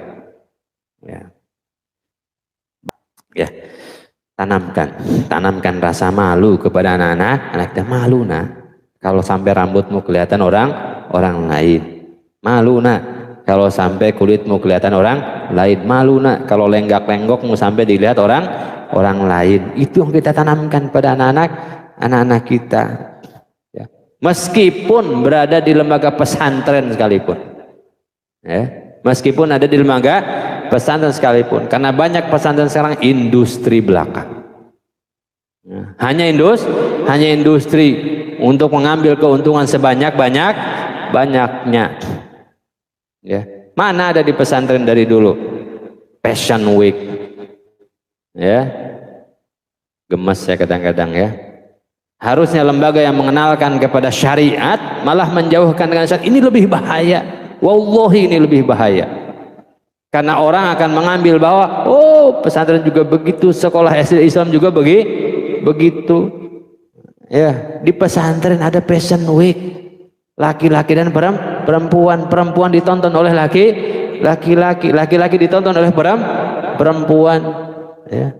S1: Ya. Ya. Tanamkan rasa malu kepada anak-anak kita. Malu nak kalau sampai rambutmu kelihatan orang lain. Malu nak kalau sampai kulitmu kelihatan orang lain. Malu nak kalau lenggak-lenggokmu sampai dilihat orang lain. Itu yang kita tanamkan pada anak-anak kita. Ya. Meskipun berada di lembaga pesantren sekalipun. Ya. Meskipun ada di lembaga pesantren sekalipun, karena banyak pesantren sekarang industri belaka. Hanya industri untuk mengambil keuntungan sebanyak-banyaknya. Ya. Mana ada di pesantren dari dulu? Fashion Week. Ya. Gemes ya kadang-kadang ya. Harusnya lembaga yang mengenalkan kepada syariat malah menjauhkan dengan syariat. Ini lebih bahaya. Wallahi ini lebih bahaya. Karena orang akan mengambil bahwa pesantren juga begitu, sekolah SD Islam juga begitu. Ya, di pesantren ada Fashion Week. Laki-laki dan perempuan ditonton oleh laki-laki ditonton oleh perempuan. Ya.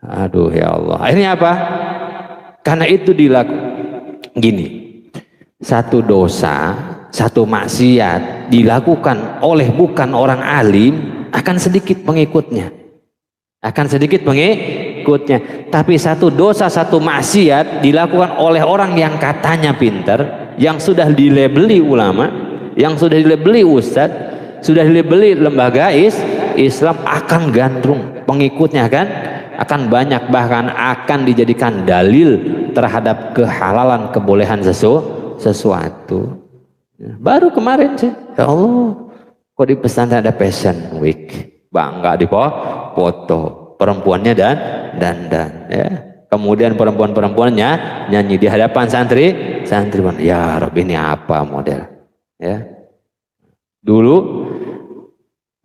S1: Aduh ya Allah. Akhirnya apa? Karena itu gini. Satu dosa, satu maksiat dilakukan oleh bukan orang alim akan sedikit pengikutnya. Tapi satu dosa, satu maksiat dilakukan oleh orang yang katanya pintar, yang sudah dilabeli ulama, yang sudah dilabeli ustadz, sudah dilabeli lembaga Islam, akan gandrung pengikutnya akan banyak, bahkan akan dijadikan dalil terhadap kehalalan kebolehan sesuatu. Baru kemarin sih, ya Allah, kok di pesantren ada Fashion Week, bangga di foto perempuannya dan ya. Kemudian perempuannya nyanyi di hadapan santriwan. Ya Rob, ini apa model? Ya. Dulu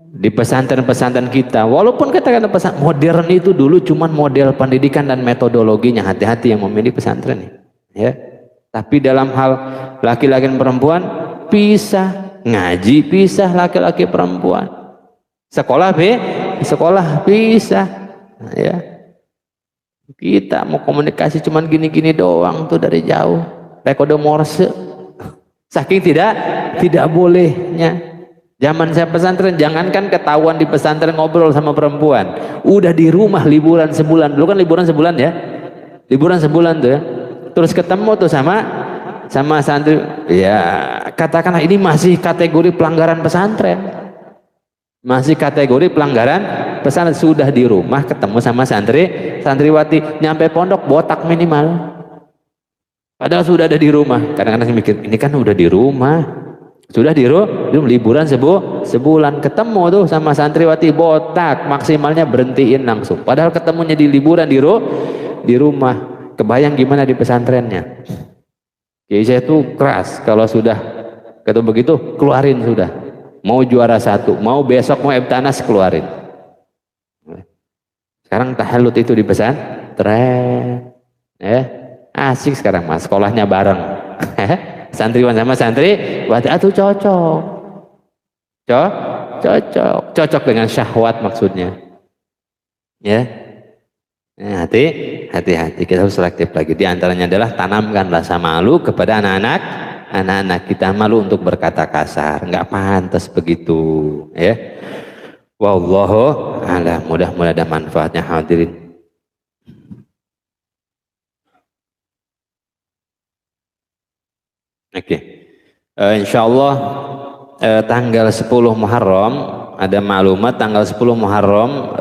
S1: di pesantren kita, walaupun katakan pesantren modern itu dulu cuman model pendidikan dan metodologinya, hati-hati yang memilih pesantren ya. Tapi dalam hal laki-laki dan perempuan pisah, ngaji pisah, laki-laki perempuan, sekolah pisah, ya. Kita mau komunikasi cuman gini-gini doang tuh dari jauh, pakai kode Morse, saking tidak bolehnya. Zaman saya pesantren, jangankan ketahuan di pesantren ngobrol sama perempuan, udah di rumah liburan sebulan. Dulu kan liburan sebulan ya, liburan sebulan tuh ya. Terus ketemu tuh sama santri, ya katakanlah ini masih kategori pelanggaran pesantren. Masih kategori pelanggaran pesantren, sudah di rumah ketemu sama santriwati, nyampe pondok botak minimal. Padahal sudah ada di rumah. Kadang-kadang mikir, ini kan udah di rumah, sudah di liburan sebulan, ketemu tuh sama santriwati botak, maksimalnya berhentiin langsung. Padahal ketemunya di liburan di rumah. Kebayang gimana di pesantrennya? Kiai saya tuh keras, kalau sudah ketemu begitu keluarin sudah. Mau juara satu, mau besok mau Ebtanas keluarin. Sekarang tahallut itu di pesantren, ya asik sekarang mas, sekolahnya bareng, santriwan sama santri, tuh cocok dengan syahwat maksudnya, ya. Hati-hati kita harus selektif lagi. Di antaranya adalah tanamkan rasa malu kepada anak-anak kita, malu untuk berkata kasar, nggak pantas begitu, ya. Wallahu a'lam. Mudah-mudahan ada manfaatnya hadirin. Oke. Insyaallah tanggal 10 Muharram ada maklumat, tanggal 10 Muharram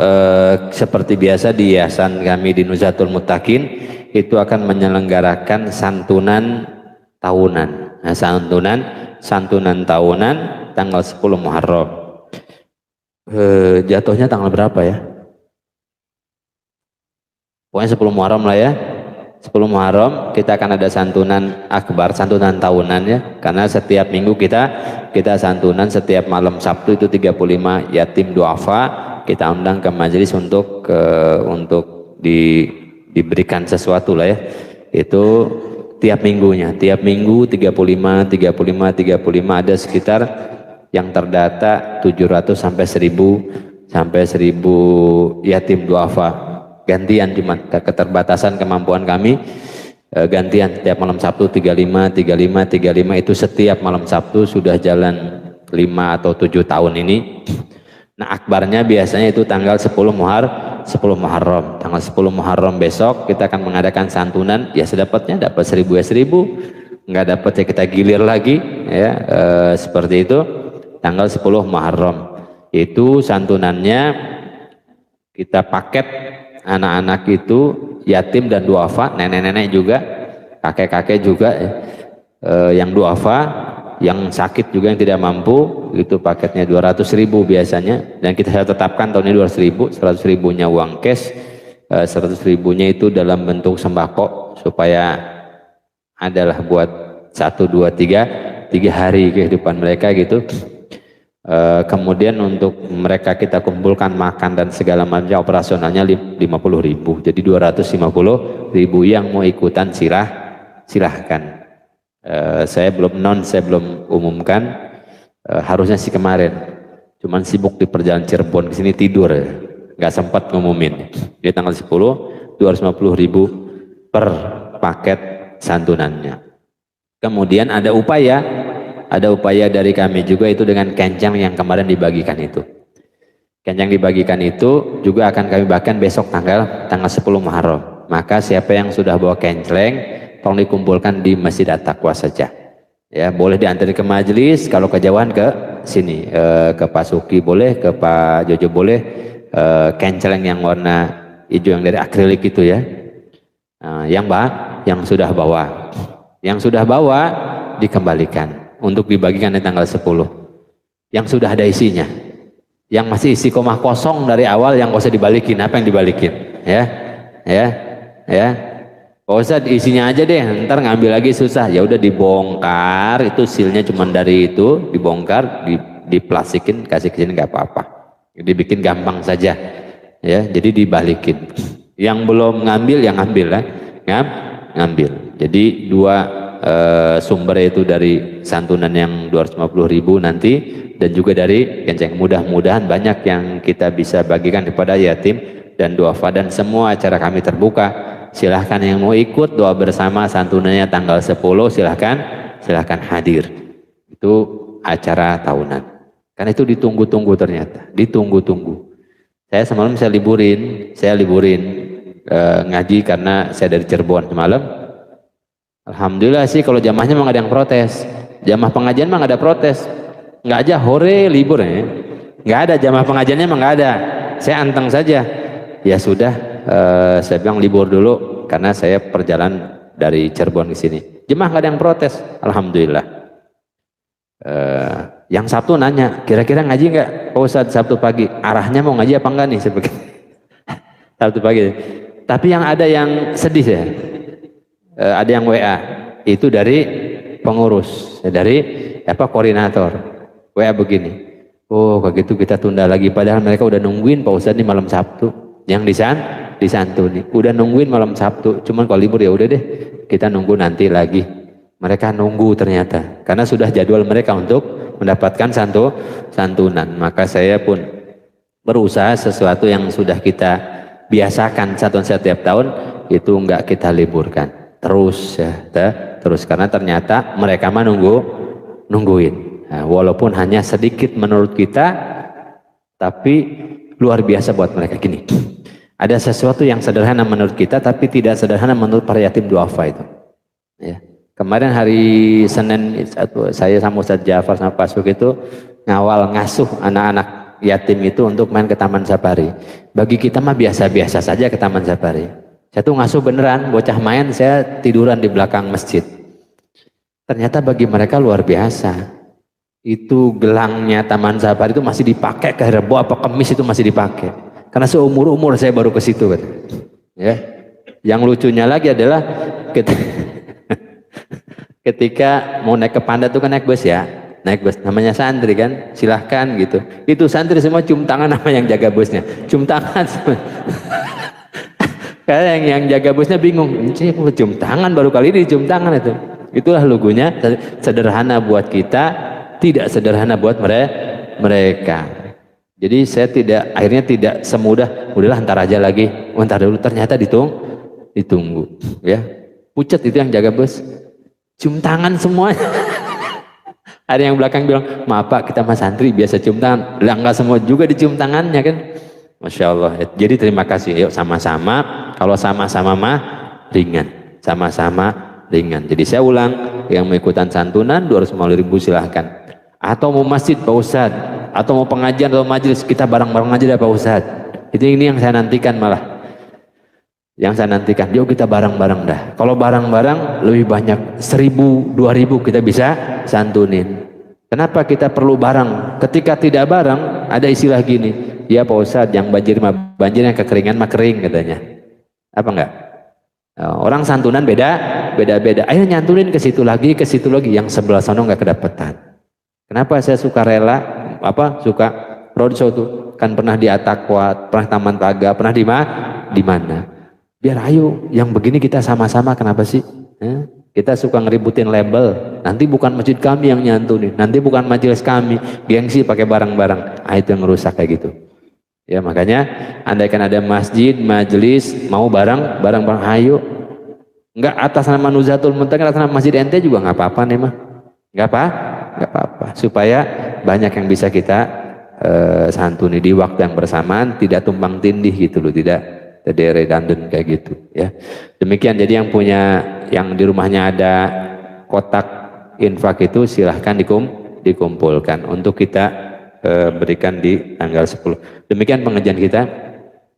S1: seperti biasa di yayasan kami di Nuzatul Muttaqin itu akan menyelenggarakan santunan tahunan. Nah, santunan tahunan tanggal 10 Muharram. Jatuhnya tanggal berapa ya? Pokoknya 10 Muharram lah ya. 10 Muharram kita akan ada santunan akbar, santunan tahunan ya. Karena setiap minggu kita santunan, setiap malam Sabtu itu 35 yatim duafa kita undang ke majelis untuk diberikan sesuatu lah ya. Itu tiap minggunya, tiap minggu 35 ada sekitar yang terdata 700 sampai 1000 yatim duafa. Gantian, cuma keterbatasan kemampuan kami, gantian tiap malam Sabtu 35 itu setiap malam Sabtu sudah jalan 5 atau 7 tahun ini. Nah akbarnya biasanya itu tanggal 10 Muharram. Tanggal 10 Muharram besok kita akan mengadakan santunan, ya sedapatnya, dapat 1000 ya 1000, nggak dapat ya kita gilir lagi ya, seperti itu. Tanggal 10 Muharram itu santunannya kita paket anak-anak itu yatim dan duafa, nenek-nenek juga, kakek-kakek juga yang duafa, yang sakit juga, yang tidak mampu, itu paketnya 200.000 biasanya, dan kita tetapkan tahun ini 200.000, 100.000-nya uang cash, 100.000-nya itu dalam bentuk sembako supaya adalah buat 1, 2, 3 hari kehidupan mereka gitu. Kemudian untuk mereka kita kumpulkan makan dan segala macam operasionalnya 50.000, jadi 250.000. Yang mau ikutan silahkan. Saya belum umumkan, harusnya sih kemarin, cuman sibuk di perjalanan Cirebon ke sini tidur, nggak sempat ngumumin. Di tanggal 10 250.000 per paket santunannya. Kemudian ada upaya dari kami juga itu dengan kencang yang kemarin dibagikan itu. Kencang dibagikan itu juga akan kami bagikan besok tanggal 10 Muharram. Maka siapa yang sudah bawa kencleng tolong dikumpulkan di Masjid At-Taqwa saja. Ya, boleh diantar ke majelis, kalau kejauhan ke sini, ke Pak Suki boleh, ke Pak Jojo boleh, kencleng yang warna hijau yang dari akrilik itu ya. Yang sudah bawa dikembalikan untuk dibagikan di tanggal 10. Yang sudah ada isinya, yang masih isi koma kosong dari awal, yang gak usah dibalikin. Apa yang dibalikin? Ya. Gak usah isinya aja deh, ntar ngambil lagi susah. Ya udah dibongkar, itu silnya cuma dari itu, dibongkar, diplastikin, kasih ke sini nggak apa-apa. Dibikin gampang saja. Ya, jadi dibalikin. Yang belum ngambil, yang ngambil ya, ngambil. Jadi dua sumber itu dari santunan yang 250.000 nanti, dan juga dari kenceng. Mudah-mudahan banyak yang kita bisa bagikan kepada yatim dan duafa, dan semua acara kami terbuka. Silahkan yang mau ikut doa bersama santunannya tanggal 10, silahkan hadir. Itu acara tahunan. Karena itu ditunggu-tunggu ternyata, ditunggu-tunggu. Saya liburin ngaji karena saya dari Cirebon semalam. Alhamdulillah sih kalau jamaahnya memang ada yang protes. Jamaah pengajian memang ada protes. Nggak aja hore libur ya. Nggak ada jamaah pengajiannya memang nggak ada. Saya anteng saja. Ya sudah, saya bilang libur dulu karena saya perjalanan dari Cirebon ke sini. Jemaah nggak ada yang protes. Alhamdulillah. Yang Sabtu nanya, kira-kira ngaji nggak? Pak Ustadz Sabtu pagi, arahnya mau ngaji apa enggak nih? Sabtu pagi. Tapi yang ada yang sedih ya, ada yang WA, itu dari pengurus, dari koordinator. WA begini, oh kalau gitu kita tunda lagi. Padahal mereka udah nungguin Pak Ustadz nih malam Sabtu, yang disantuni. Udah nungguin malam Sabtu, cuman kalau libur ya udah deh, kita nunggu nanti lagi. Mereka nunggu ternyata, karena sudah jadwal mereka untuk mendapatkan santunan. Maka saya pun berusaha sesuatu yang sudah kita biasakan setiap tahun itu enggak kita liburkan terus ya, terus karena ternyata mereka mah nungguin. Nah, walaupun hanya sedikit menurut kita, tapi luar biasa buat mereka. Gini, ada sesuatu yang sederhana menurut kita, tapi tidak sederhana menurut para yatim duafa itu. Ya. Kemarin hari Senin saya sama Ustadz Jafar sama Pak Suk itu ngawal ngasuh anak-anak yatim itu untuk main ke Taman Safari. Bagi kita mah biasa-biasa saja ke Taman Safari. Saya tuh ngasuh beneran, bocah main saya tiduran di belakang masjid. Ternyata bagi mereka luar biasa. Itu gelangnya Taman Safari itu masih dipakai, ke rebo apa kemis itu masih dipakai. Karena seumur-umur saya baru ke situ. Ya. Yang lucunya lagi adalah ketika mau naik ke Panda tuh kan naik bus ya, naik bus namanya santri kan, silahkan gitu. Itu santri semua cium tangan sama yang jaga busnya, cium tangan. Kayak yang jaga busnya bingung, cium tangan baru kali ini cium tangan itu. Itulah lugunya, sederhana buat kita, tidak sederhana buat mereka. Jadi saya akhirnya tidak semudah, udahlah ntar aja lagi, ntar dulu. Ternyata ditunggu, ya. Pucat itu yang jaga bus. Cium tangan semuanya. Ada yang belakang bilang, maaf Pak, kita mas santri biasa cium tangan. Lah enggak semua juga dicium tangannya kan. Masya Allah. Jadi terima kasih. Yuk sama-sama. Kalau sama-sama mah ringan. Sama-sama ringan. Jadi saya ulang, yang mau ikutan santunan 250.000 silahkan. Atau mau masjid Pak Ustadz, atau mau pengajian atau majelis, kita bareng-bareng aja deh Pak Ustadz. Ini yang saya nantikan malah. Yang saya nantikan, yuk kita bareng-bareng dah. Kalau bareng-bareng lebih banyak, 1.000, 2.000 kita bisa santunin. Kenapa kita perlu bareng? Ketika tidak bareng, ada istilah gini, ya Pak Ustadz, yang banjir yang kekeringan mah kering katanya. Apa enggak? Orang santunan beda-beda. Ayo nyantunin ke situ lagi, yang sebelah sana enggak kedapetan. Kenapa saya suka rela? Suka roadshow tuh? Kan pernah di Atakwat, pernah Taman Taga, pernah di mana? Biar ayo, yang begini kita sama-sama, kenapa sih? Kita suka ngeributin label, nanti bukan masjid kami yang nyantunin, nanti bukan majelis kami, gengsi pakai barang-barang. Itu yang ngerusak kayak gitu. Ya makanya, andaikan ada masjid, majelis, mau barang, ayo. Enggak atas nama Nuzatul Muntaqa, atas nama masjid ente juga nggak apa-apa nih mah. Nggak apa-apa. Supaya banyak yang bisa kita santuni di waktu yang bersamaan, tidak tumpang tindih gitu loh, tidak redundant kayak gitu ya. Demikian, jadi yang di rumahnya ada kotak infak itu silahkan dikumpulkan untuk kita berikan di tanggal 10. Demikian pengajian kita,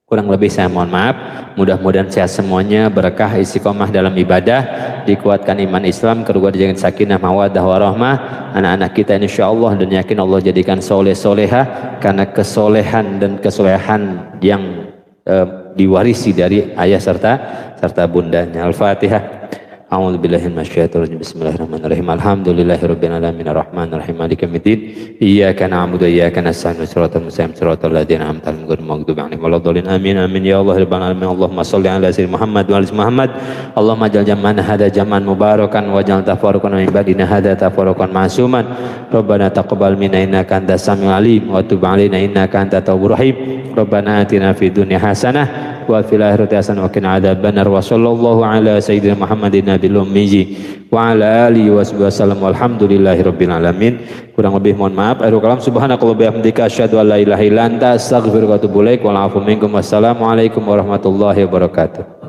S1: kurang lebih saya mohon maaf. Mudah-mudahan sehat semuanya, berkah istiqomah dalam ibadah, dikuatkan iman Islam, keluarga dengan sakinah mawaddah warahmah, anak-anak kita insyaallah, dan yakin Allah jadikan soleh solehah, karena kesolehan dan kesolehan yang diwarisi dari ayah serta bundanya. Al-Fatihah. A'udzubillahi minasyaitonir rajim. Bismillahirrahmanirrahim. Alhamdulillahirabbil alamin arrahmanir rahim maliki yaumiddin. Iyyaka na'budu wa iyyaka nasta'in. Shiratal mustaqim shiratal ladzina an'amta 'alaihim ghairil maghdubi 'alaihim waladdallin. Amin amin ya Allah rabbal alamin. Allahumma shalli ala sayyidina Muhammad wa ala Muhammad. Allahumma ja'al jam'ana hadza jam'an mubarakan wa ja'al tafarruqan min ba'dina hadza tafarruqan ma'suman. Rabbana taqabbal minna innaka antas samiul alim wa tub 'alaina innaka antat tawwabur rahim. Rabbana atina fid dunya hasanah wa fil akhirati hasanah wa qina adzabannar wa sallallahu ala sayyidina Muhammadin nabiyil ummi wa ala alihi wasallam walhamdulillahi rabbil alamin. Kurang lebih mohon maaf. Akhirul kalam subhanakallah bihamdika asyhadu an la ilaha illa anta astaghfiruka wa atubu ilaik. Wal afu minkum. Wassalamualaikum warahmatullahi wabarakatuh.